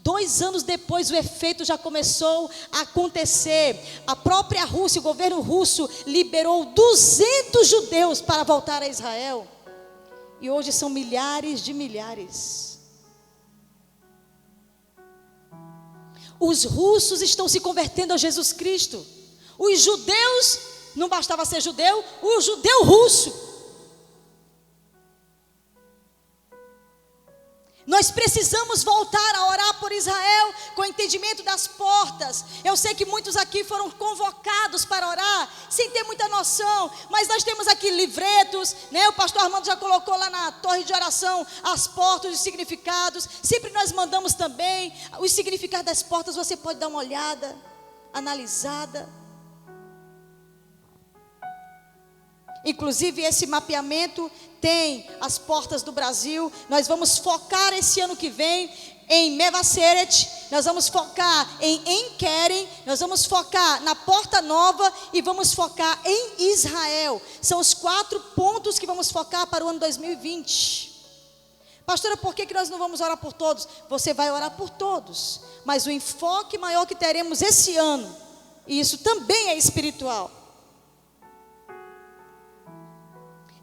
2 anos depois, o efeito já começou a acontecer. A própria Rússia, o governo russo, liberou 200 judeus para voltar a Israel. E hoje são milhares de milhares. Os russos estão se convertendo a Jesus Cristo. Os judeus, não bastava ser judeu, o judeu russo. Nós precisamos voltar a orar por Israel com o entendimento das portas. Eu sei que muitos aqui foram convocados para orar, sem ter muita noção, mas nós temos aqui livretos, né? O pastor Armando já colocou lá na torre de oração as portas, os significados. Sempre nós mandamos também os significados das portas, você pode dar uma olhada, analisada. Inclusive esse mapeamento tem as portas do Brasil. Nós vamos focar esse ano que vem em Mevaseret, nós vamos focar em Enquerem, nós vamos focar na Porta Nova e vamos focar em Israel. São os 4 pontos que vamos focar para o ano 2020. Pastora, por que nós não vamos orar por todos? Você vai orar por todos, mas o enfoque maior que teremos esse ano, e isso também é espiritual.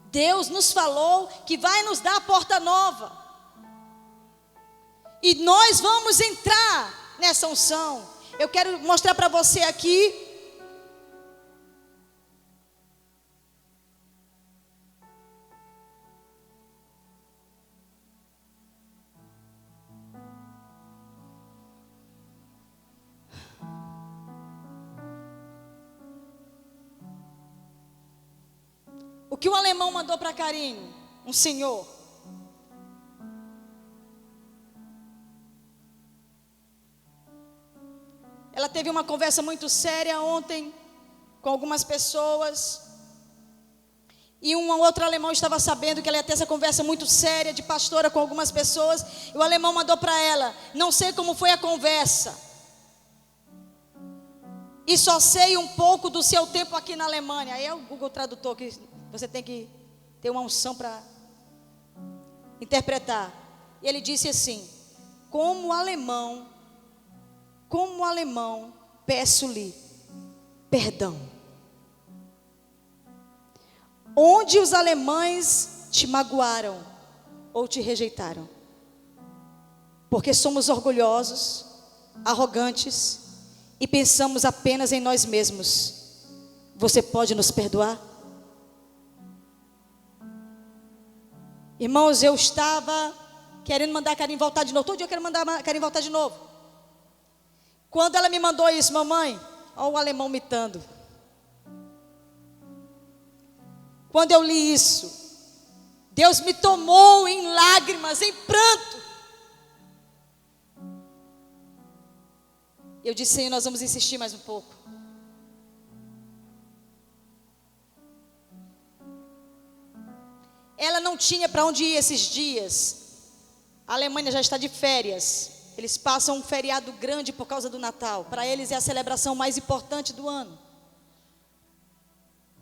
Deus nos falou que vai nos dar a porta nova. E nós vamos entrar nessa unção. Eu quero mostrar para você aqui. O que o alemão mandou para Karine? Um senhor. Ela teve uma conversa muito séria ontem com algumas pessoas. E um outro alemão estava sabendo que ela ia ter essa conversa muito séria de pastora com algumas pessoas. E o alemão mandou para ela: não sei como foi a conversa. E só sei um pouco do seu tempo aqui na Alemanha. Aí é o Google Tradutor que você tem que ter uma unção para interpretar. E ele disse assim: como alemão, peço-lhe perdão. Onde os alemães te magoaram ou te rejeitaram? Porque somos orgulhosos, arrogantes e pensamos apenas em nós mesmos. Você pode nos perdoar? Irmãos, eu estava querendo mandar a Karine voltar de novo. Todo dia eu quero mandar a Karine voltar de novo. Quando ela me mandou isso: mamãe, olha o alemão mitando. Quando eu li isso, Deus me tomou em lágrimas, em pranto. Eu disse: Senhor, nós vamos insistir mais um pouco. Ela não tinha para onde ir esses dias. A Alemanha já está de férias. Eles passam um feriado grande por causa do Natal. Para eles é a celebração mais importante do ano.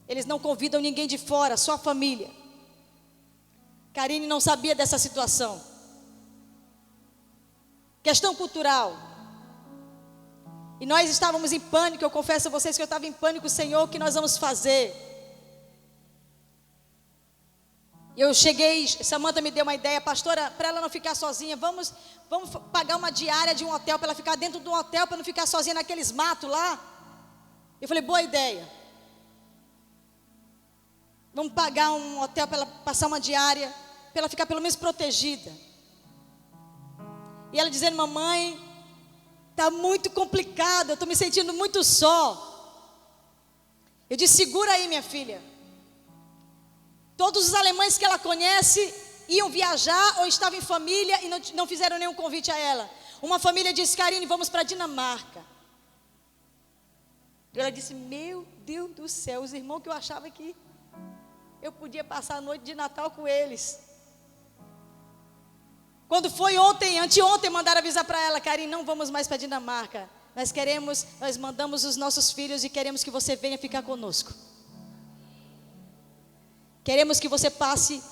Eles não convidam ninguém de fora, só a família. Karine não sabia dessa situação. Questão cultural. E nós estávamos em pânico. Eu confesso a vocês que eu estava em pânico. Senhor, o que nós vamos fazer? Eu cheguei, Samanta me deu uma ideia: pastora, para ela não ficar sozinha, vamos pagar uma diária de um hotel para ela ficar dentro do hotel, para não ficar sozinha naqueles matos lá. Eu falei: boa ideia. Vamos pagar um hotel para ela passar uma diária, para ela ficar pelo menos protegida. E ela dizendo: mamãe, está muito complicado, eu estou me sentindo muito só. Eu disse: segura aí, minha filha. Todos os alemães que ela conhece iam viajar ou estavam em família e não fizeram nenhum convite a ela. Uma família disse: Karine, vamos para a Dinamarca. E ela disse: meu Deus do céu, os irmãos que eu achava que eu podia passar a noite de Natal com eles. Quando foi anteontem, mandaram avisar para ela: Karine, não vamos mais para a Dinamarca. nós mandamos os nossos filhos e queremos que você venha ficar conosco. Queremos que você passe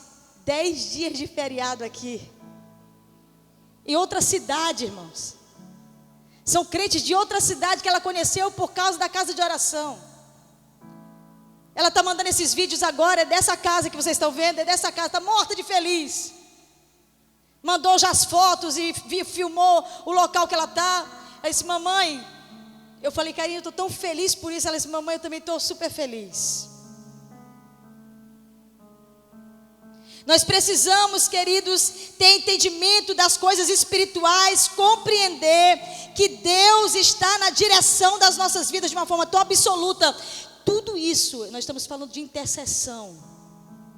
10 dias de feriado aqui, em outra cidade, irmãos. São crentes de outra cidade que ela conheceu por causa da casa de oração. Ela está mandando esses vídeos agora, é dessa casa que vocês estão vendo, é dessa casa, está morta de feliz. Mandou já as fotos e filmou o local que ela está. Ela disse, mamãe, eu falei, carinho, eu estou tão feliz por isso. Ela disse, mamãe, eu também estou super feliz. Nós precisamos, queridos, ter entendimento das coisas espirituais, compreender que Deus está na direção das nossas vidas de uma forma tão absoluta. Tudo isso, nós estamos falando de intercessão.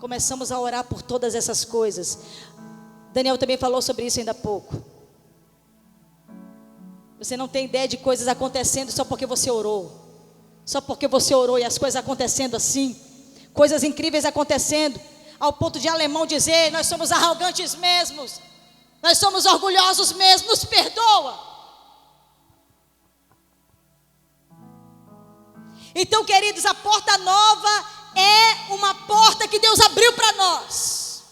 Começamos a orar por todas essas coisas. Daniel também falou sobre isso ainda há pouco. Você não tem ideia de coisas acontecendo só porque você orou. Só porque você orou e as coisas acontecendo assim. Coisas incríveis acontecendo. Ao ponto de alemão dizer, nós somos arrogantes mesmos. Nós somos orgulhosos mesmo, nos perdoa. Então, queridos, a porta nova é uma porta que Deus abriu para nós.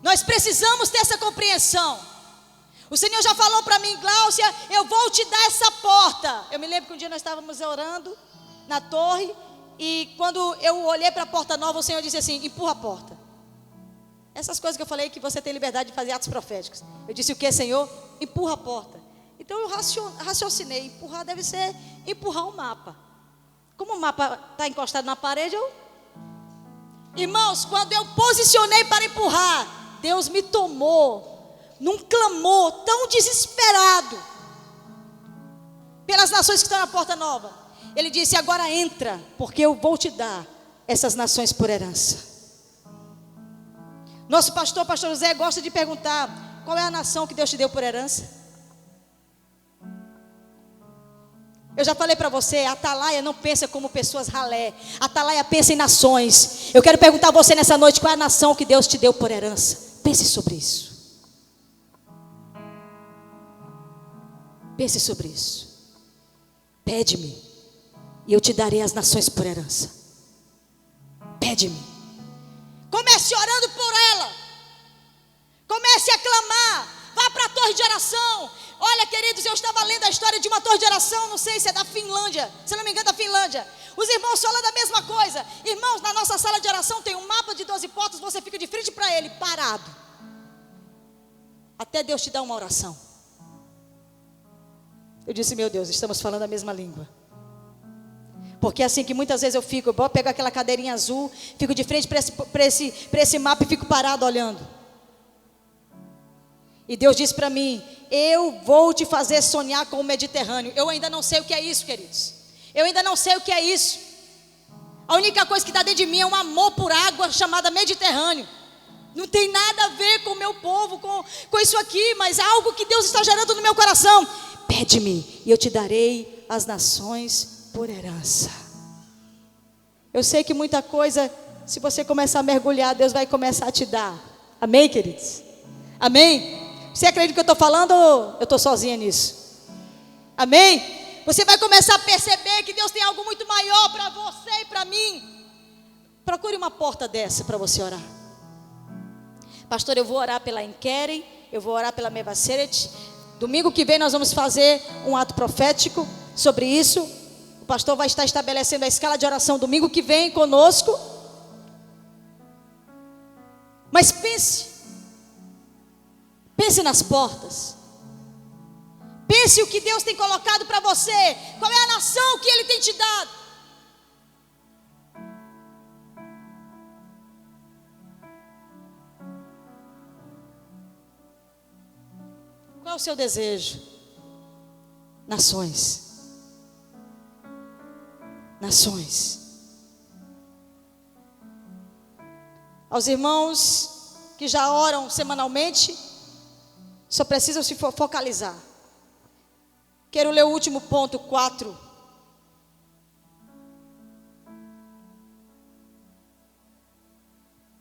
Nós precisamos ter essa compreensão. O Senhor já falou para mim, Gláucia, eu vou te dar essa porta. Eu me lembro que um dia nós estávamos orando na torre. E quando eu olhei para a porta nova, o Senhor disse assim, empurra a porta. Essas coisas que eu falei que você tem liberdade de fazer atos proféticos. Eu disse o que, Senhor? Empurra a porta. Então eu raciocinei, empurrar deve ser empurrar um mapa. Como o mapa está encostado na parede, Irmãos, quando eu posicionei para empurrar, Deus me tomou num clamor tão desesperado pelas nações que estão na porta nova. Ele disse, agora entra, porque eu vou te dar essas nações por herança. Nosso pastor José, gosta de perguntar, qual é a nação que Deus te deu por herança? Eu já falei para você, a Atalaia não pensa como pessoas ralé. A Atalaia pensa em nações. Eu quero perguntar a você nessa noite, qual é a nação que Deus te deu por herança? Pense sobre isso. Pense sobre isso. Pede-me e eu te darei as nações por herança. Pede-me. Comece orando por ela. Comece a clamar. Vá para a torre de oração. Olha, queridos, eu estava lendo a história de uma torre de oração. Não sei se é da Finlândia. Se não me engano, da Finlândia. Os irmãos falam da mesma coisa. Irmãos, na nossa sala de oração tem um mapa de 12 portas. Você fica de frente para ele, parado, até Deus te dar uma oração. Eu disse, meu Deus, estamos falando a mesma língua. Porque é assim que muitas vezes eu pego aquela cadeirinha azul, fico de frente para esse mapa e fico parado olhando. E Deus disse para mim, eu vou te fazer sonhar com o Mediterrâneo. Eu ainda não sei o que é isso, queridos. Eu ainda não sei o que é isso. A única coisa que está dentro de mim é um amor por água chamada Mediterrâneo. Não tem nada a ver com o meu povo, com isso aqui, mas é algo que Deus está gerando no meu coração. Pede-me e eu te darei as nações por herança. Eu sei que muita coisa, se você começar a mergulhar, Deus vai começar a te dar. Amém, queridos? Amém? Você acredita que eu estou falando ou eu estou sozinha nisso? Amém? Você vai começar a perceber que Deus tem algo muito maior para você e para mim. Procure uma porta dessa para você orar. Pastor, eu vou orar pela Enkeren, eu vou orar pela Mevaseret. Domingo que vem nós vamos fazer um ato profético sobre isso. O pastor vai estar estabelecendo a escala de oração domingo que vem conosco. Mas pense nas portas. Pense o que Deus tem colocado para você. Qual é a nação que Ele tem te dado? Qual é o seu desejo? Nações. Nações. Aos irmãos que já oram semanalmente, só precisam se focalizar. Quero ler o último ponto, 4.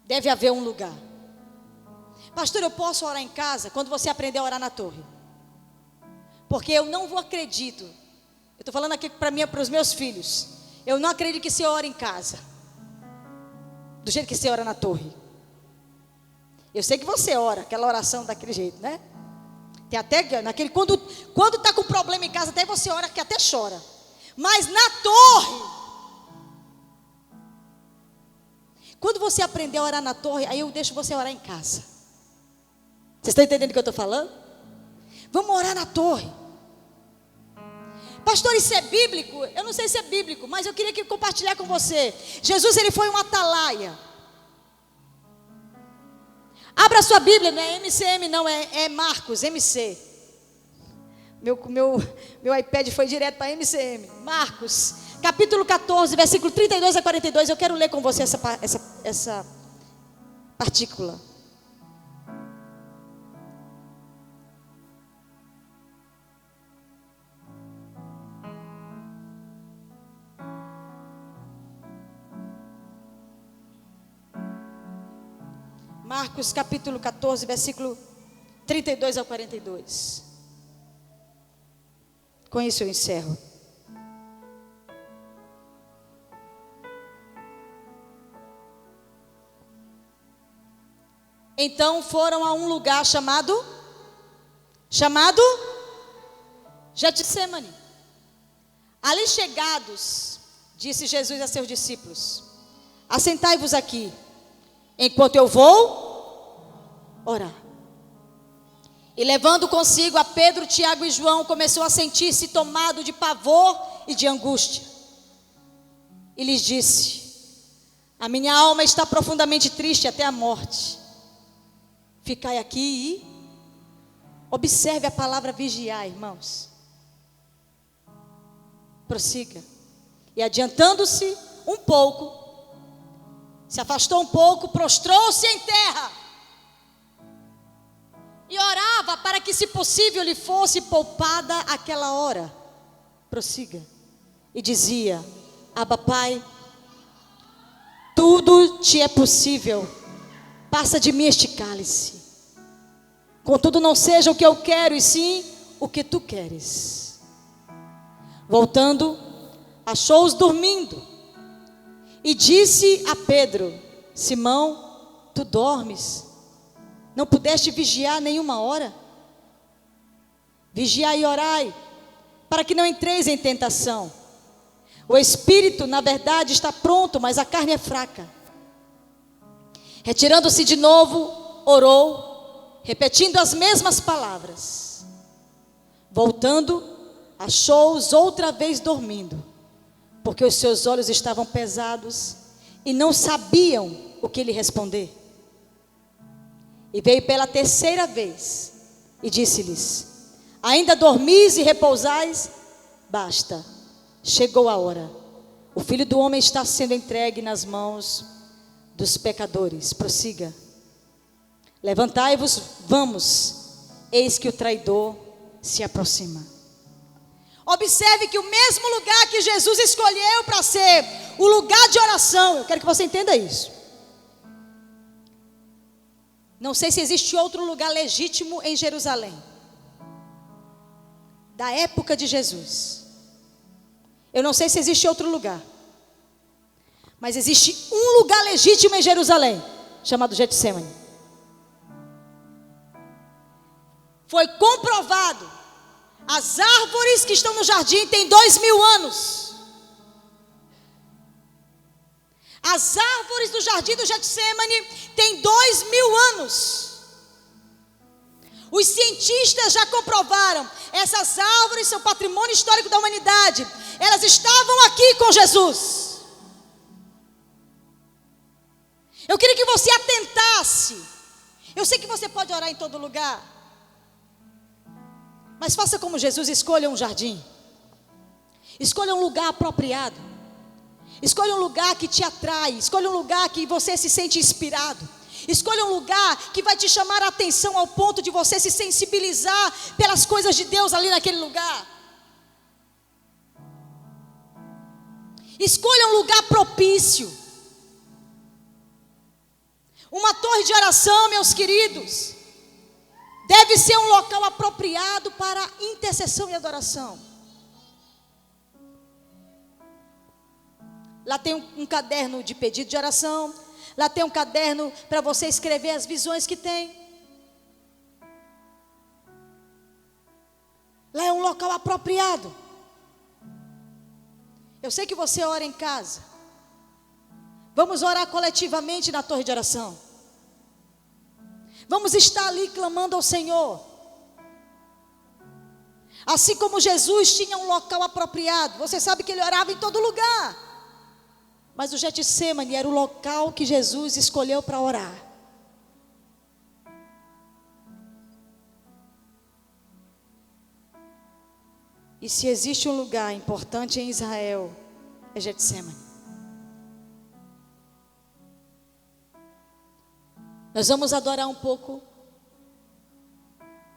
Deve haver um lugar. Pastor, eu posso orar em casa? Quando você aprender a orar na torre. Porque eu não acredito. Eu estou falando aqui para os meus filhos. Eu não acredito que você ora em casa do jeito que você ora na torre. Eu sei que você ora, aquela oração daquele jeito, né? Tem até naquele, quando está com problema em casa, até você ora que até chora. Mas na torre, quando você aprender a orar na torre, aí eu deixo você orar em casa. Vocês estão entendendo o que eu estou falando? Vamos orar na torre. Pastor, isso é bíblico? Eu não sei se é bíblico, mas eu queria compartilhar com você. Jesus, ele foi um atalaia. Abra sua Bíblia, não é MCM não, é Marcos, MC. Meu iPad foi direto para MCM. Marcos, capítulo 14, versículo 32 a 42. Eu quero ler com você essa partícula. Marcos capítulo 14, versículo 32 ao 42. Com isso eu encerro. Então foram a um lugar chamado Getsemane. Ali chegados, disse Jesus a seus discípulos: assentai-vos aqui, enquanto eu vou orar. E levando consigo a Pedro, Tiago e João, começou a sentir-se tomado de pavor e de angústia. E lhes disse: a minha alma está profundamente triste até a morte. Ficai aqui e observe a palavra vigiar, irmãos. Prossiga. E adiantando-se um pouco, se afastou um pouco, prostrou-se em terra e orava para que, se possível, lhe fosse poupada aquela hora. Prossiga. E dizia: Abba, Pai, tudo te é possível, passa de mim este cálice. Contudo, não seja o que eu quero, e sim o que tu queres. Voltando, achou-os dormindo e disse a Pedro: Simão, tu dormes? Não pudeste vigiar nenhuma hora? Vigiai e orai, para que não entreis em tentação. O espírito, na verdade, está pronto, mas a carne é fraca. Retirando-se de novo, orou, repetindo as mesmas palavras. Voltando, achou-os outra vez dormindo, porque os seus olhos estavam pesados e não sabiam o que lhe responder. E veio pela terceira vez e disse-lhes: ainda dormis e repousais? Basta, chegou a hora. O Filho do Homem está sendo entregue nas mãos dos pecadores. Prossiga. Levantai-vos, vamos, eis que o traidor se aproxima. Observe que o mesmo lugar que Jesus escolheu para ser o lugar de oração, eu quero que você entenda isso. Não sei se existe outro lugar legítimo em Jerusalém, da época de Jesus. Eu não sei se existe outro lugar, mas existe um lugar legítimo em Jerusalém, chamado Getsemane. Foi comprovado. As árvores que estão no jardim têm 2000 anos. As árvores do jardim do Getsemane têm 2000 anos. Os cientistas já comprovaram. Essas árvores são patrimônio histórico da humanidade. Elas estavam aqui com Jesus. Eu queria que você atentasse. Eu sei que você pode orar em todo lugar, mas faça como Jesus, escolha um jardim. Escolha um lugar apropriado. Escolha um lugar que te atrai. Escolha um lugar que você se sente inspirado. Escolha um lugar que vai te chamar a atenção ao ponto de você se sensibilizar pelas coisas de Deus ali naquele lugar. Escolha um lugar propício. Uma torre de oração, meus queridos, Deve ser um local apropriado para intercessão e adoração. Lá tem um caderno de pedido de oração. Lá tem um caderno para você escrever as visões que tem. Lá é um local apropriado. Eu sei que você ora em casa. Vamos orar coletivamente na torre de oração. Vamos estar ali clamando ao Senhor. Assim como Jesus tinha um local apropriado. Você sabe que ele orava em todo lugar. Mas o Getsemane era o local que Jesus escolheu para orar. E se existe um lugar importante em Israel, é Getsemane. Nós vamos adorar um pouco.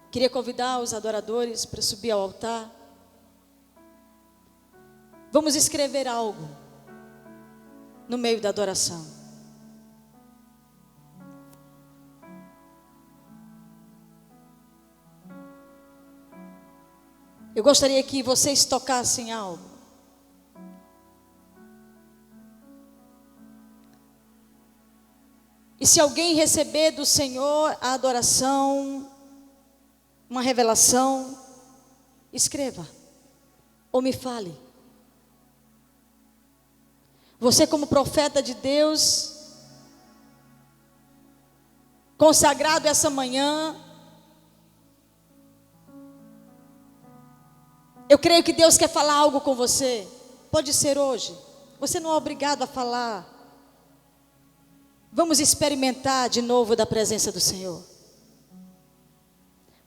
Queria convidar os adoradores para subir ao altar. Vamos escrever algo no meio da adoração. Eu gostaria que vocês tocassem algo. E se alguém receber do Senhor a adoração, uma revelação, escreva ou me fale. Você, como profeta de Deus, consagrado essa manhã, eu creio que Deus quer falar algo com você. Pode ser hoje. Você não é obrigado a falar. Vamos experimentar de novo da presença do Senhor.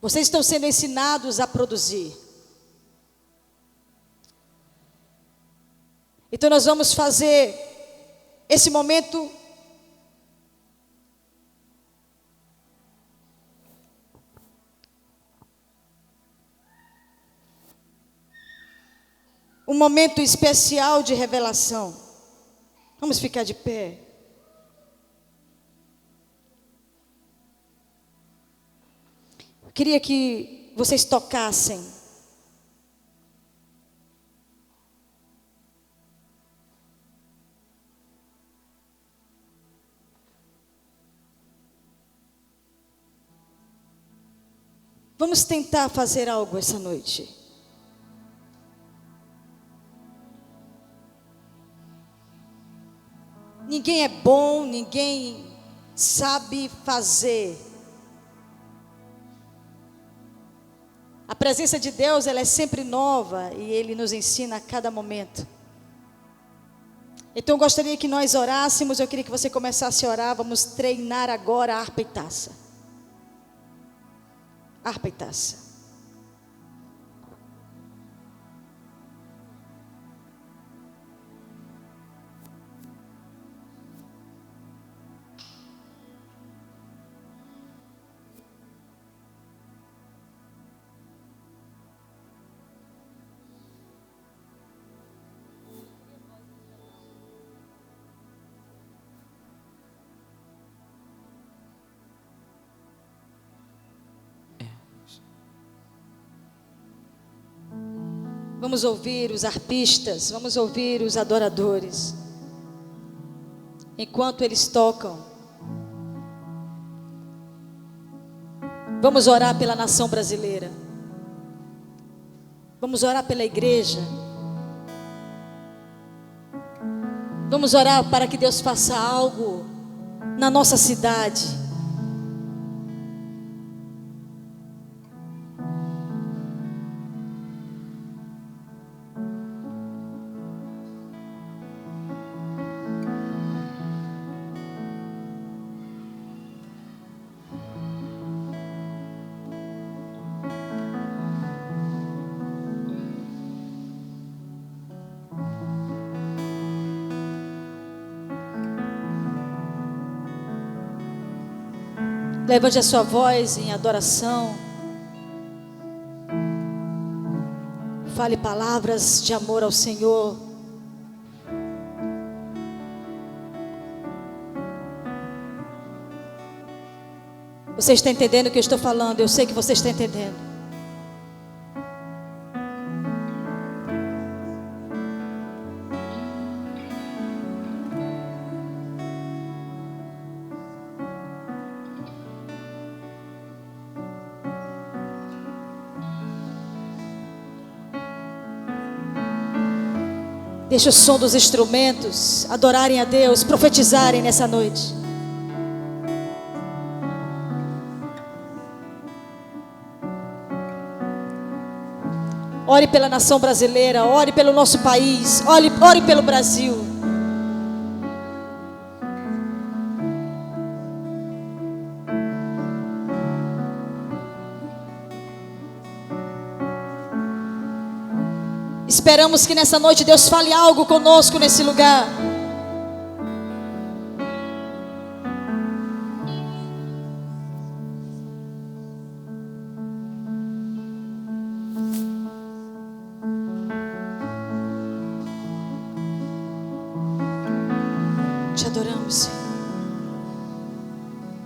Vocês estão sendo ensinados a produzir. Então nós vamos fazer esse momento um momento especial de revelação. Vamos ficar de pé. Eu queria que vocês tocassem. Vamos tentar fazer algo essa noite. Ninguém é bom, ninguém sabe fazer. A presença de Deus, ela é sempre nova e Ele nos ensina a cada momento. Então eu gostaria que nós orássemos, eu queria que você começasse a orar. Vamos treinar agora a harpa e taça. Harpa e taça. Vamos ouvir os arpistas, vamos ouvir os adoradores. Enquanto eles tocam, vamos orar pela nação brasileira. Vamos orar pela igreja. Vamos orar para que Deus faça algo na nossa cidade. Levante a sua voz em adoração. Fale palavras de amor ao Senhor. Você está entendendo o que eu estou falando? Eu sei que você está entendendo. Deixa o som dos instrumentos adorarem a Deus, profetizarem nessa noite. Ore pela nação brasileira, ore pelo nosso país, ore pelo Brasil. Esperamos que nessa noite Deus fale algo conosco nesse lugar. Te adoramos, Senhor.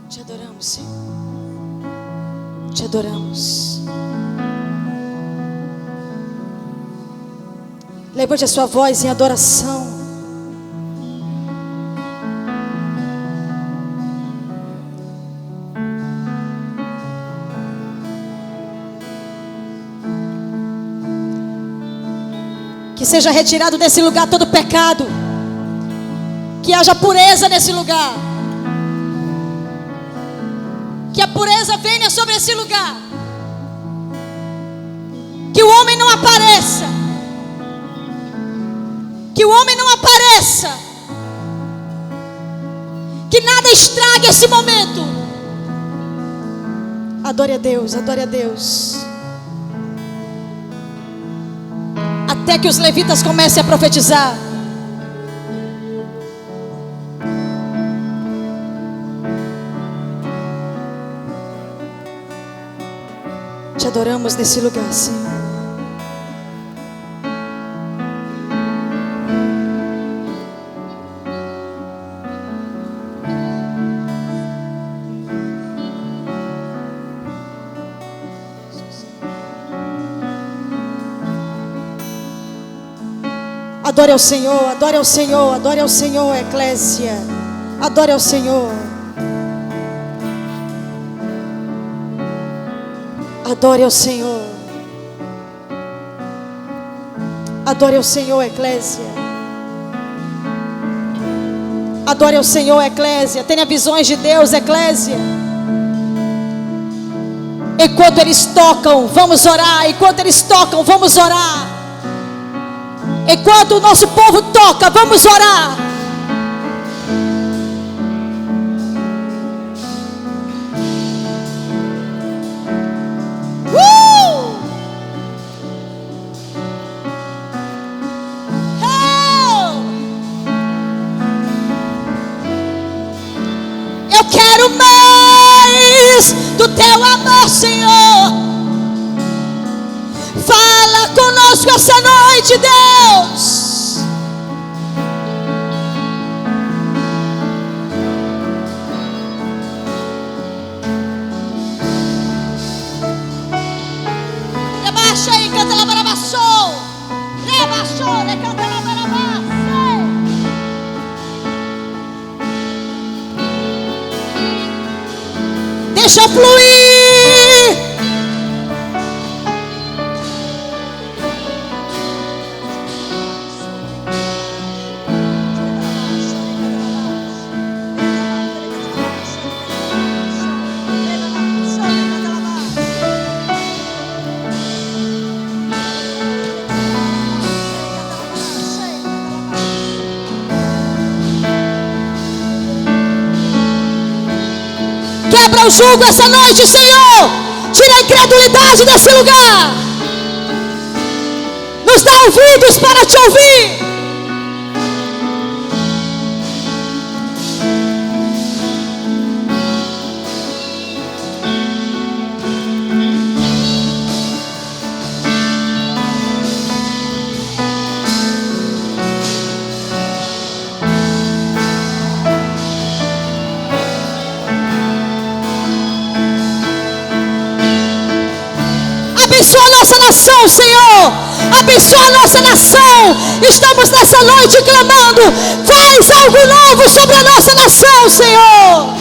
Te adoramos, Senhor. Te adoramos. Levante a sua voz em adoração. Que seja retirado desse lugar todo pecado. Que haja pureza nesse lugar. Que a pureza venha sobre esse lugar. Que o homem não apareça. Que o homem não apareça. Que nada estrague esse momento. Adore a Deus, adore a Deus. Até que os levitas comecem a profetizar. Te adoramos nesse lugar, Senhor. Adore ao Senhor, adore ao Senhor, adore ao Senhor, eclésia. Adore ao Senhor. Adore ao Senhor. Adore ao Senhor, eclésia. Adore ao Senhor, eclésia. Tenha visões de Deus, eclésia. Enquanto eles tocam, vamos orar. Enquanto eles tocam, vamos orar. Enquanto o nosso povo toca, vamos orar. Eu quero mais do teu amor, Senhor. Fala conosco essa noite, Deus. Rebaixa aí, canta lá para baixo. Rebaixou, canta lá para baixo. Deixa fluir. Quebra o jugo essa noite, Senhor. Tira a incredulidade desse lugar. Nos dá ouvidos para te ouvir. Abençoa a nossa nação, Senhor. Abençoa a nossa nação. Estamos nessa noite clamando. Faz algo novo sobre a nossa nação, Senhor.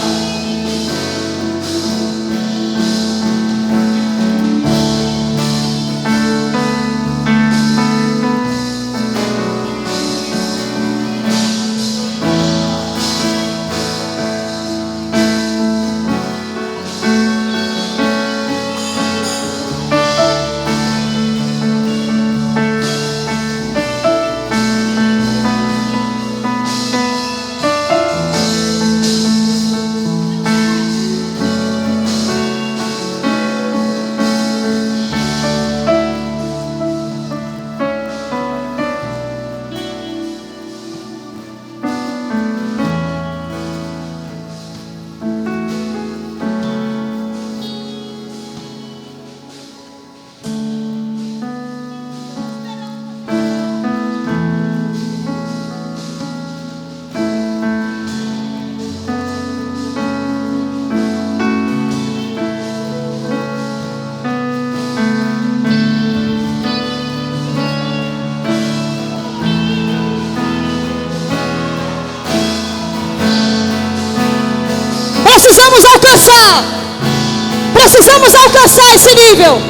Precisamos alcançar esse nível.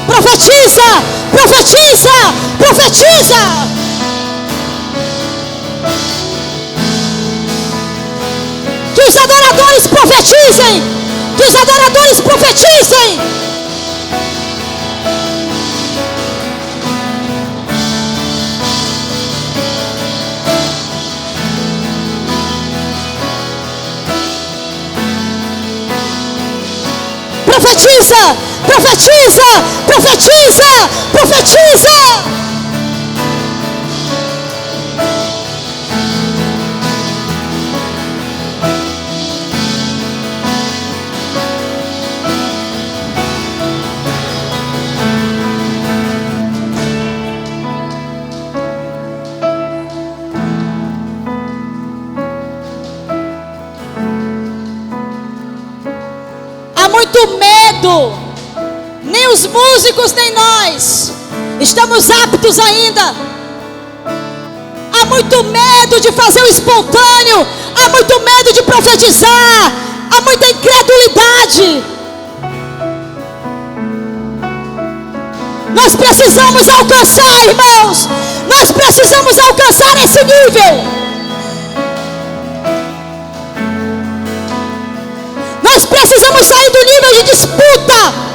Profetiza, profetiza, profetiza. Que os adoradores profetizem, que os adoradores profetizem. Profetiza, profetiza, profetiza, profetiza. Há muito medo. Nem os músicos, nem nós estamos aptos ainda. Há muito medo de fazer o espontâneo. Há muito medo de profetizar. Há muita incredulidade. Nós precisamos alcançar, irmãos. Nós precisamos alcançar esse nível. Nós precisamos sair do nível de disputa.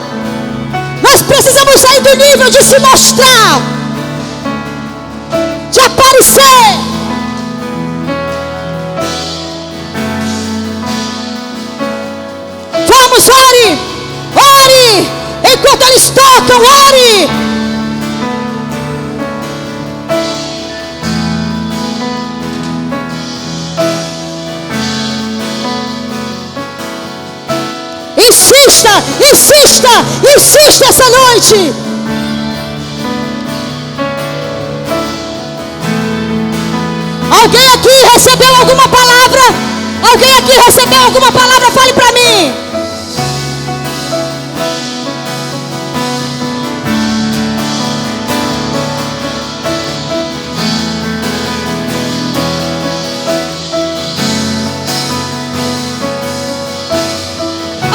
Nós precisamos sair do nível de se mostrar, de aparecer. Vamos, ore, ore, enquanto eles tocam, ore. Insista, insista, insista essa noite. Alguém aqui recebeu alguma palavra? Alguém aqui recebeu alguma palavra? Fale para mim.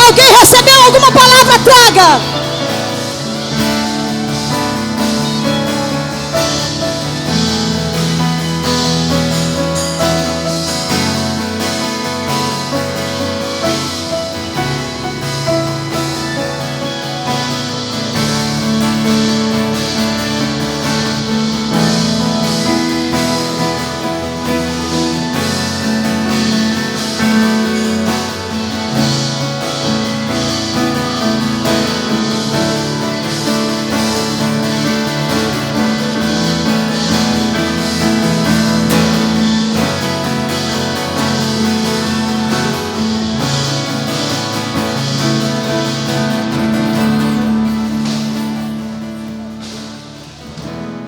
Alguém recebeu alguma palavra? Traga.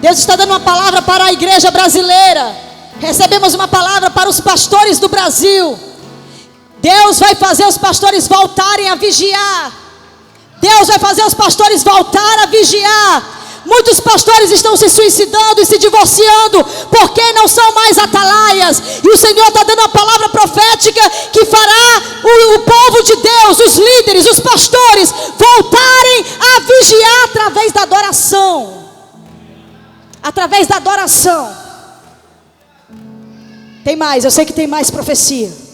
Deus está dando uma palavra para a igreja brasileira. Recebemos uma palavra para os pastores do Brasil. Deus vai fazer os pastores voltarem a vigiar. Deus vai fazer os pastores voltar a vigiar. Muitos pastores estão se suicidando e se divorciando porque não são mais atalaias. E o Senhor está dando uma palavra profética que fará o povo de Deus, os líderes, os pastores voltarem a vigiar através da adoração. Através da adoração. Tem mais, eu sei que tem mais profecia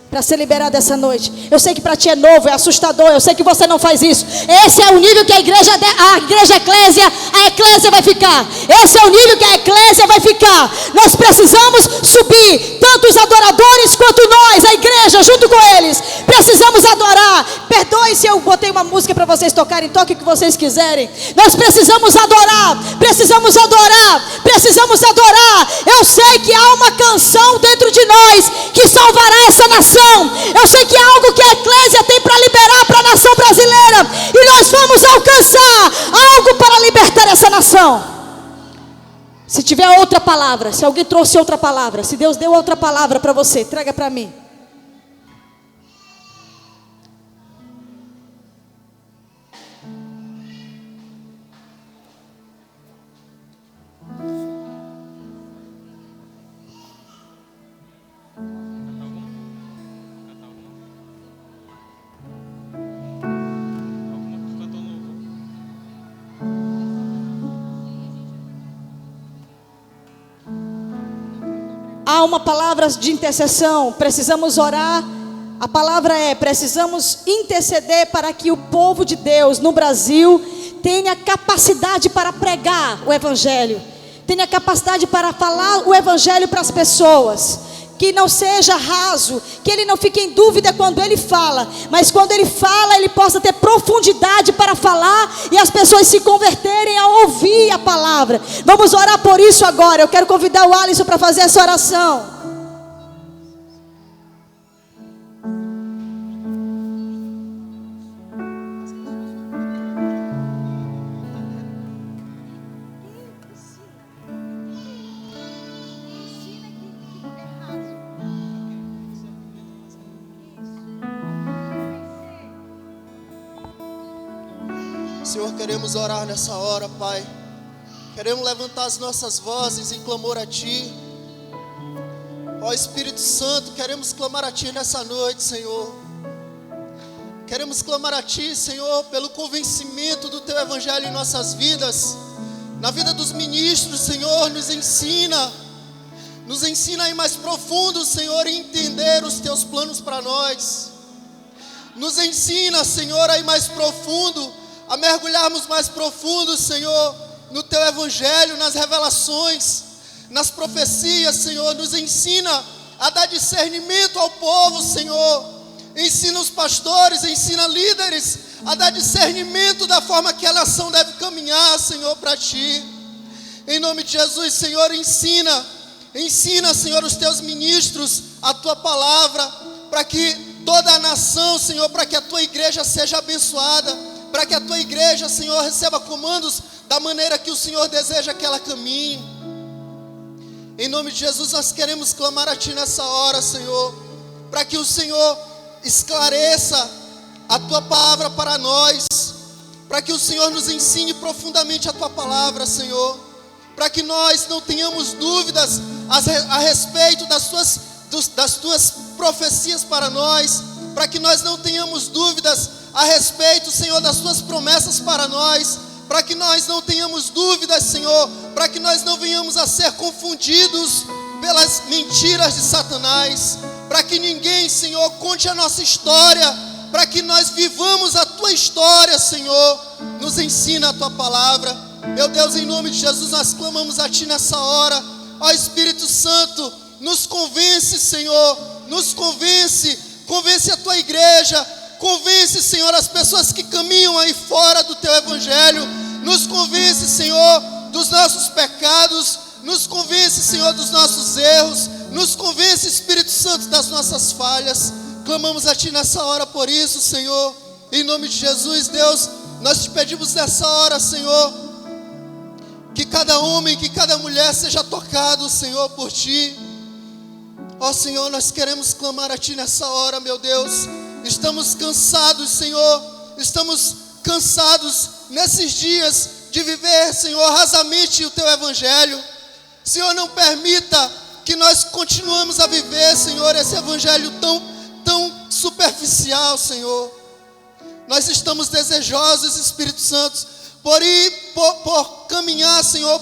para ser liberado essa noite. Eu sei que para ti é novo, é assustador. Eu sei que você não faz isso. Esse é o nível que a igreja eclésia vai ficar. Esse é o nível que a eclésia vai ficar. Nós precisamos subir, tanto os adoradores quanto nós, a igreja, junto com eles. Precisamos adorar. Perdoe se eu botei uma música para vocês tocarem, toque o que vocês quiserem. Nós precisamos adorar. Precisamos adorar. Precisamos adorar. Eu sei que há uma canção dentro de nós que salvará essa nação. Eu sei que é algo que a eclésia tem para liberar para a nação brasileira. E nós vamos alcançar algo para libertar essa nação. Se tiver outra palavra, se alguém trouxe outra palavra, se Deus deu outra palavra para você, traga para mim. Há uma palavra de intercessão, precisamos orar. A palavra é: precisamos interceder para que o povo de Deus no Brasil tenha capacidade para pregar o Evangelho, tenha capacidade para falar o Evangelho para as pessoas, que não seja raso, que ele não fique em dúvida quando ele fala, mas quando ele fala, ele possa ter profundidade para falar e as pessoas se converterem a ouvir a palavra. Vamos orar por isso agora. Eu quero convidar o Alisson para fazer essa oração. Senhor, queremos orar nessa hora, Pai. Queremos levantar as nossas vozes em clamor a Ti. Ó Espírito Santo, queremos clamar a Ti nessa noite, Senhor. Queremos clamar a Ti, Senhor, pelo convencimento do Teu Evangelho em nossas vidas. Na vida dos ministros, Senhor, nos ensina a ir mais profundo, Senhor, em entender os Teus planos para nós. Nos ensina, Senhor, a ir mais profundo, a mergulharmos mais profundo, Senhor, no Teu Evangelho, nas revelações, nas profecias, Senhor. Nos ensina a dar discernimento ao povo, Senhor. Ensina os pastores, ensina líderes a dar discernimento da forma que a nação deve caminhar, Senhor, para Ti. Em nome de Jesus, Senhor, ensina, Senhor, os Teus ministros a Tua palavra, para que toda a nação, Senhor, para que a Tua igreja seja abençoada, para que a Tua igreja, Senhor, receba comandos da maneira que o Senhor deseja que ela caminhe. Em nome de Jesus, nós queremos clamar a Ti nessa hora, Senhor, para que o Senhor esclareça a Tua palavra para nós, para que o Senhor nos ensine profundamente a Tua palavra, Senhor, para que nós não tenhamos dúvidas a respeito das Tuas profecias para nós, para que nós não tenhamos dúvidas a respeito, Senhor, das Tuas promessas para nós, para que nós não tenhamos dúvidas, Senhor, para que nós não venhamos a ser confundidos pelas mentiras de Satanás, para que ninguém, Senhor, conte a nossa história, para que nós vivamos a Tua história, Senhor. Nos ensina a Tua palavra. Meu Deus, em nome de Jesus, nós clamamos a Ti nessa hora. Ó Espírito Santo, nos convence, Senhor, nos convence a Tua igreja. Convence, Senhor, as pessoas que caminham aí fora do Teu Evangelho. Nos convence, Senhor, dos nossos pecados. Nos convence, Senhor, dos nossos erros. Nos convence, Espírito Santo, das nossas falhas. Clamamos a Ti nessa hora por isso, Senhor. Em nome de Jesus, Deus, nós Te pedimos nessa hora, Senhor, que cada homem, que cada mulher seja tocado, Senhor, por Ti. Ó Senhor, nós queremos clamar a Ti nessa hora, meu Deus. Estamos cansados, Senhor. Estamos cansados nesses dias de viver, Senhor, rasamente o Teu Evangelho. Senhor, não permita que nós continuemos a viver, Senhor, esse Evangelho tão superficial, Senhor. Nós estamos desejosos, Espírito Santo, por caminhar, Senhor,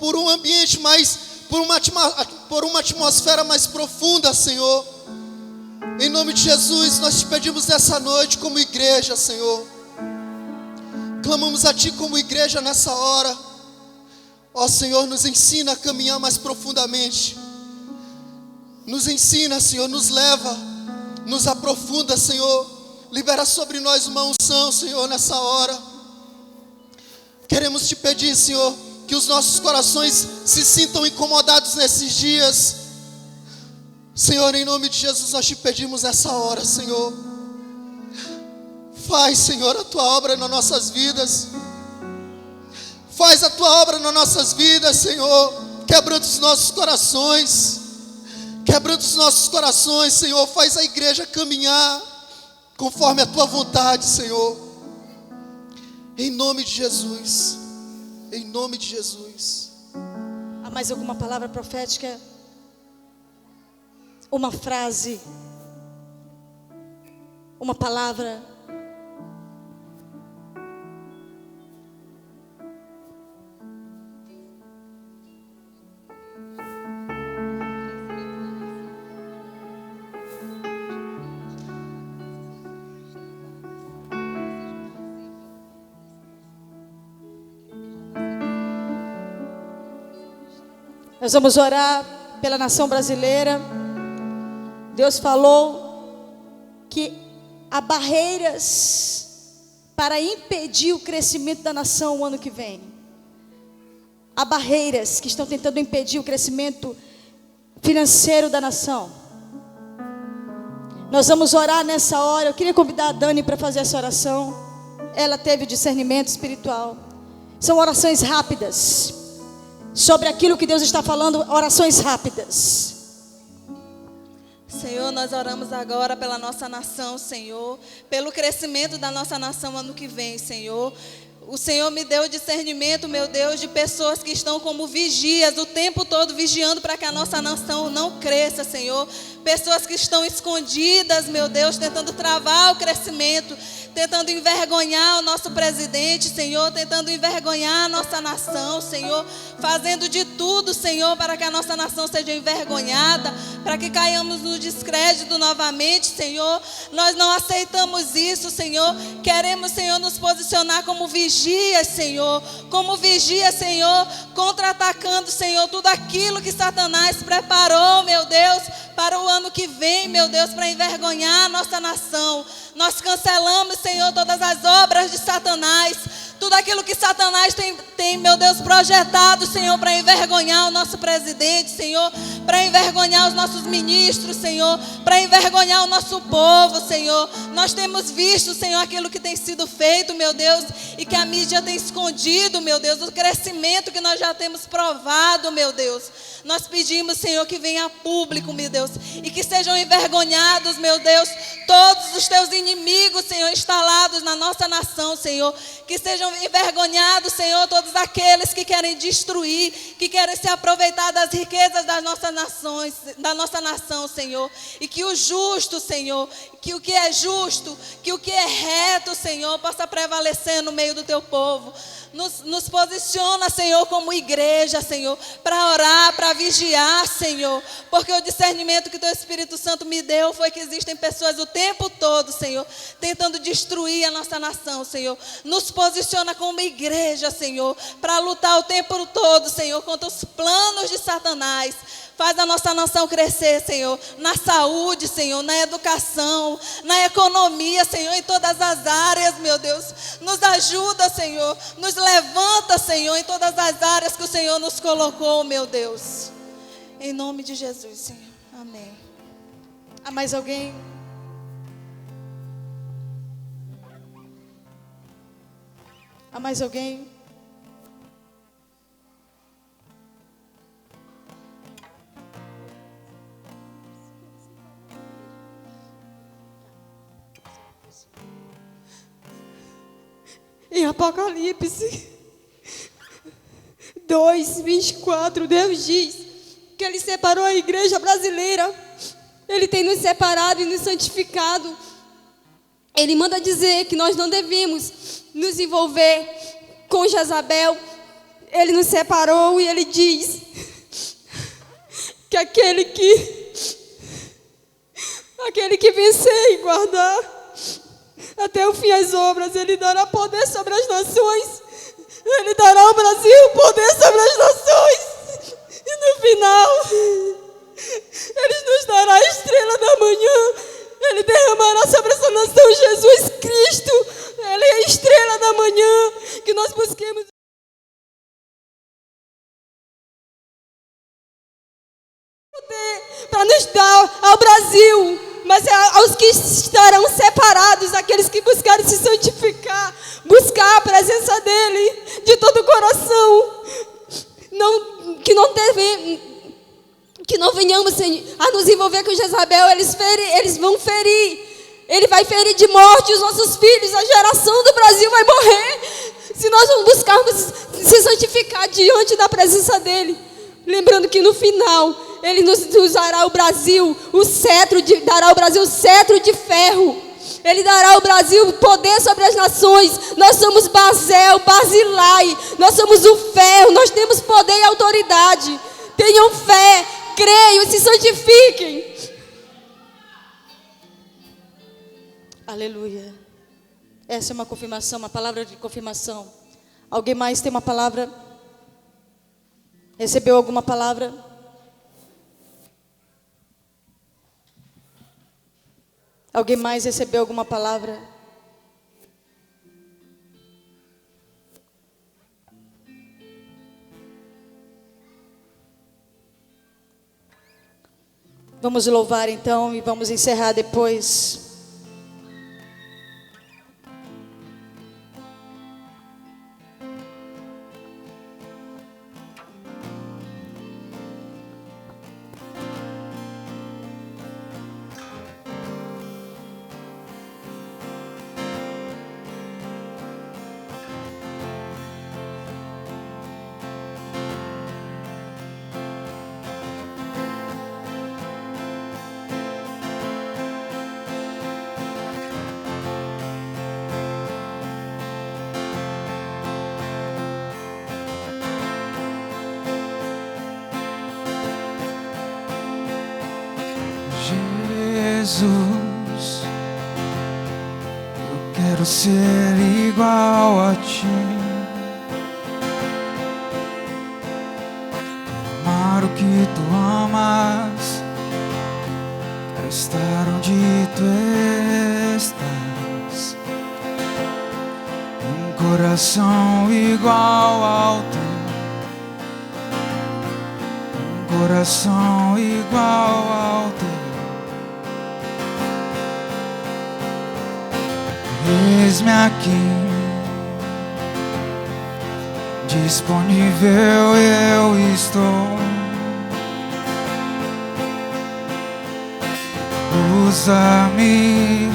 por um ambiente mais, por uma atmosfera mais profunda, Senhor. Em nome de Jesus, nós te pedimos nessa noite como igreja, Senhor. Clamamos a Ti como igreja nessa hora. Ó Senhor, nos ensina a caminhar mais profundamente. Nos ensina, Senhor, nos leva, nos aprofunda, Senhor. Libera sobre nós uma unção, Senhor, nessa hora. Queremos Te pedir, Senhor, que os nossos corações se sintam incomodados nesses dias. Senhor, em nome de Jesus, nós Te pedimos nessa hora, Senhor. Faz, Senhor, a Tua obra nas nossas vidas. Faz a Tua obra nas nossas vidas, Senhor. Quebrando os nossos corações. Quebrando os nossos corações, Senhor. Faz a igreja caminhar conforme a Tua vontade, Senhor. Em nome de Jesus. Em nome de Jesus. Há mais alguma palavra profética? Uma frase? Uma palavra? Nós vamos orar pela nação brasileira. Deus falou que há barreiras para impedir o crescimento da nação o ano que vem. Há barreiras que estão tentando impedir o crescimento financeiro da nação. Nós vamos orar nessa hora. Eu queria convidar a Dani para fazer essa oração. Ela teve discernimento espiritual. São orações rápidas. Sobre aquilo que Deus está falando, orações rápidas. Senhor, nós oramos agora pela nossa nação, Senhor, pelo crescimento da nossa nação ano que vem, Senhor. O Senhor me deu discernimento, meu Deus, de pessoas que estão como vigias, o tempo todo vigiando para que a nossa nação não cresça, Senhor. Pessoas que estão escondidas, meu Deus, tentando travar o crescimento, tentando envergonhar o nosso presidente, Senhor, tentando envergonhar a nossa nação, Senhor, fazendo de tudo, Senhor, para que a nossa nação seja envergonhada, para que caiamos no descrédito novamente, Senhor. Nós não aceitamos isso, Senhor. Queremos, Senhor, nos posicionar como vigias, Senhor, contra-atacando, Senhor, tudo aquilo que Satanás preparou, meu Deus, para o ano que vem, meu Deus, para envergonhar a nossa nação. Nós cancelamos, Senhor, todas as obras de Satanás, tudo aquilo que Satanás tem, meu Deus, projetado, Senhor, para envergonhar o nosso presidente, Senhor, para envergonhar os nossos ministros, Senhor, para envergonhar o nosso povo, Senhor. Nós temos visto, Senhor, aquilo que tem sido feito, meu Deus, e que a mídia tem escondido, meu Deus, o crescimento que nós já temos provado, meu Deus. Nós pedimos, Senhor, que venha a público, meu Deus, e que sejam envergonhados, meu Deus, todos os teus inimigos, Senhor, instalados na nossa nação, Senhor. Que sejam envergonhados, Senhor, todos aqueles que querem destruir, que querem se aproveitar das riquezas das nossas nações, da nossa nação, Senhor. E que o justo, Senhor, que o que é justo, que o que é reto, Senhor, possa prevalecer no meio do teu povo. Nos posiciona, Senhor, como igreja, Senhor, para orar, para vigiar, Senhor, porque o discernimento que teu Espírito Santo me deu foi que existem pessoas o tempo todo, Senhor, tentando destruir a nossa nação, Senhor. Nos posiciona como igreja, Senhor, para lutar o tempo todo, Senhor, contra os planos de Satanás. Faz a nossa nação crescer, Senhor, na saúde, Senhor, na educação, na economia, Senhor, em todas as áreas, meu Deus. Nos ajuda, Senhor, nos levanta, Senhor, em todas as áreas que o Senhor nos colocou, meu Deus. Em nome de Jesus, Senhor. Amém. Há mais alguém? Há mais alguém? Apocalipse 2:24, Deus diz que Ele separou a igreja brasileira. Ele tem nos separado e nos santificado. Ele manda dizer que nós não devemos nos envolver com Jezabel. Ele nos separou e Ele diz que aquele que vencer e guardar até o fim as obras, Ele dará poder sobre as nações. Ele dará ao Brasil poder sobre as nações. E no final, Ele nos dará a estrela da manhã. Ele derramará sobre essa nação Jesus Cristo. Ele é a estrela da manhã que nós busquemos. Para nos dar ao Brasil, mas aos que estarão separados, aqueles que buscarem se santificar, buscar a presença dEle de todo o coração, que não venhamos a nos envolver com Jezabel. Eles vão ferir, Ele vai ferir de morte os nossos filhos, a geração do Brasil vai morrer, se nós não buscarmos se santificar diante da presença dEle. Lembrando que no final, Ele nos dará o Brasil, dará ao Brasil o cetro de ferro. Ele dará ao Brasil poder sobre as nações. Nós somos Basel, Basilai. Nós somos o ferro, nós temos poder e autoridade. Tenham fé, creiam e se santifiquem. Aleluia. Essa é uma confirmação, uma palavra de confirmação. Alguém mais tem uma palavra? Recebeu alguma palavra? Alguém mais recebeu alguma palavra? Vamos louvar então e vamos encerrar depois. Jesus, eu quero ser igual a Ti. Quero amar o que Tu amas, quero estar onde Tu estás. Um coração igual ao Teu, um coração igual ao Teu. Eis-me aqui, disponível eu estou. Usa-me,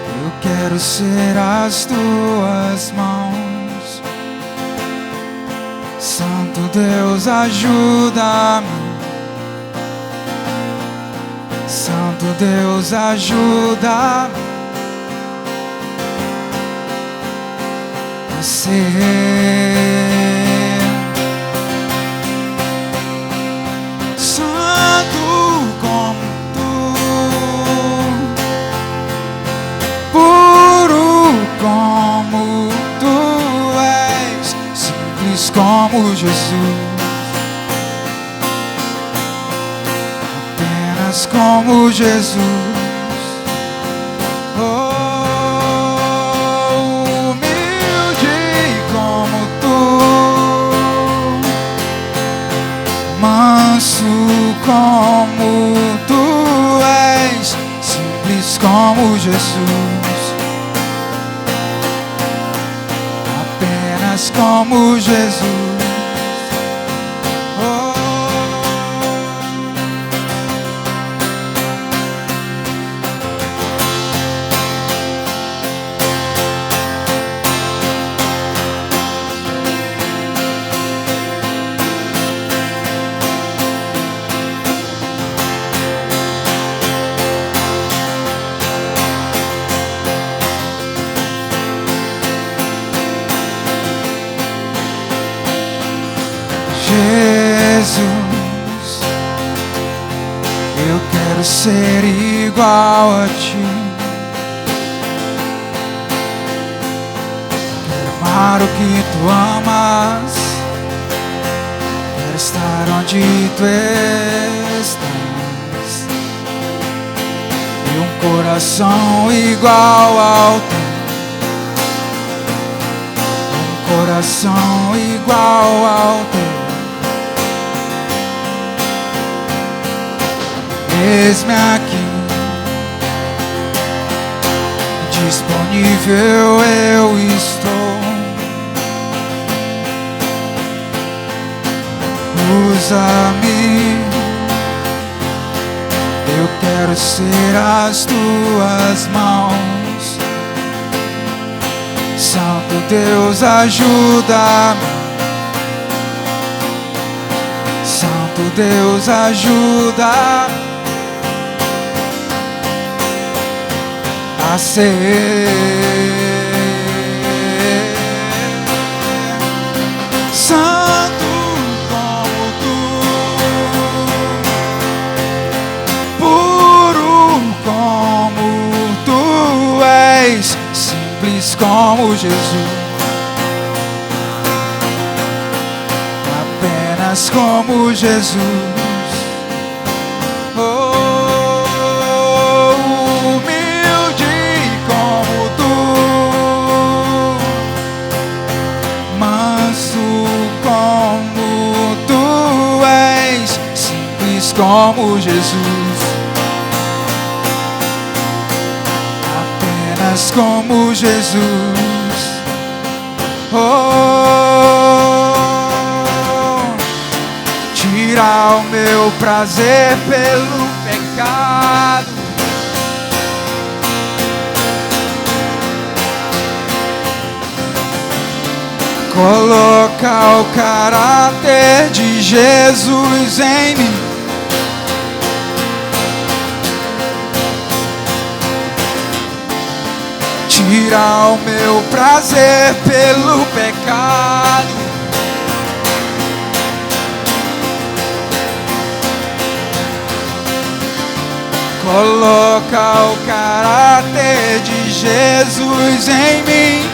eu quero ser as Tuas mãos. Santo Deus, ajuda-me. Santo Deus, ajuda-me a ser santo como Tu, puro como Tu és, simples como Jesus. Como Jesus, humilde como Tu, manso como Tu és, simples como Jesus, apenas como Jesus. Jesus. Eu quero ser igual a ti. Quero amar o que tu amas. Quero estar onde tu estás. E um coração igual ao teu. Coração igual ao teu. Eis-me aqui, disponível eu estou. Usa-me, eu quero ser as tuas mãos. Santo Deus, ajuda-me. Santo Deus, ajuda-me a ser santo como tu, puro como tu és, simples como Jesus, apenas como Jesus. Como Jesus, apenas como Jesus. Tira o meu prazer pelo pecado. Coloca o caráter de Jesus em mim. Tira o meu prazer pelo pecado. Coloca o caráter de Jesus em mim.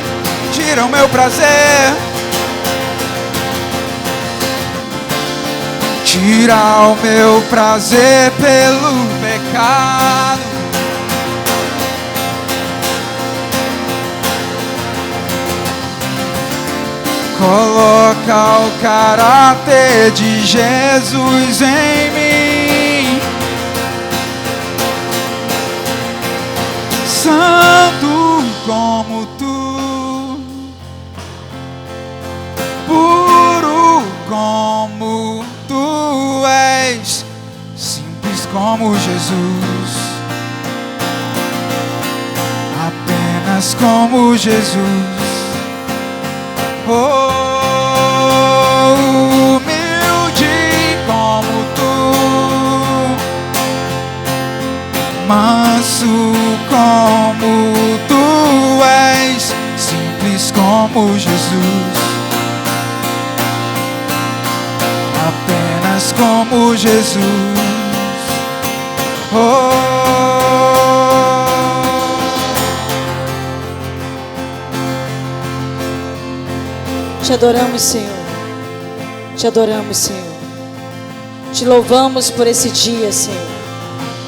Tira o meu prazer. Tira o meu prazer pelo pecado. Coloca o caráter de Jesus em mim. Santo como tu, puro como tu és, simples como Jesus, apenas como Jesus. Humilde como tu, manso como tu és, simples como Jesus, apenas como Jesus. Te adoramos, Senhor. Te adoramos, Senhor. Te louvamos por esse dia, Senhor.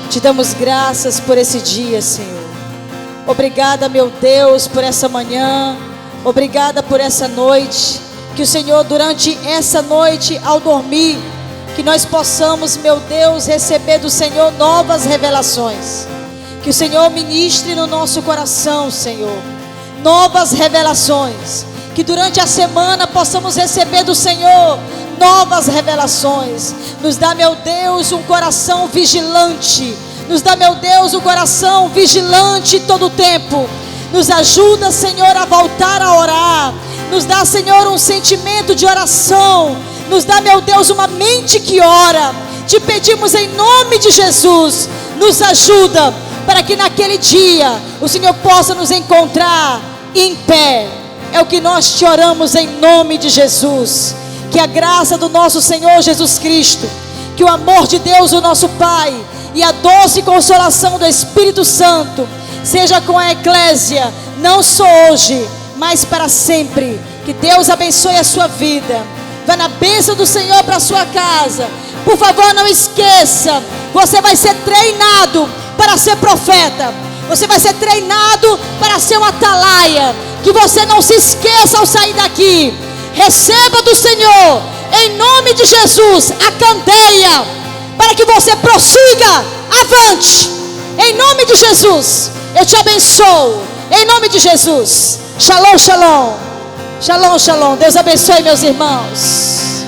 Te damos graças por esse dia, Senhor. Obrigada, meu Deus, por essa manhã. Obrigada por essa noite. Que o Senhor, durante essa noite, ao dormir, que nós possamos, meu Deus, receber do Senhor novas revelações. Que o Senhor ministre no nosso coração, Senhor, novas revelações. Que durante a semana possamos receber do Senhor novas revelações. Nos dá, meu Deus, um coração vigilante. Nos dá, meu Deus, um coração vigilante todo o tempo. Nos ajuda, Senhor, a voltar a orar. Nos dá, Senhor, um sentimento de oração. Nos dá, meu Deus, uma mente que ora. Te pedimos em nome de Jesus. Nos ajuda para que naquele dia o Senhor possa nos encontrar em pé. É o que nós te oramos em nome de Jesus. Que a graça do nosso Senhor Jesus Cristo, que o amor de Deus, o nosso Pai, e a doce consolação do Espírito Santo seja com a eclésia, não só hoje, mas para sempre. Que Deus abençoe a sua vida. Vá na bênção do Senhor para a sua casa. Por favor, não esqueça, você vai ser treinado para ser profeta. Você vai ser treinado para ser um atalaia. Que você não se esqueça ao sair daqui. Receba do Senhor, em nome de Jesus, a candeia, para que você prossiga avante. Em nome de Jesus, eu te abençoo. Em nome de Jesus. Shalom, shalom. Shalom, shalom. Deus abençoe, meus irmãos.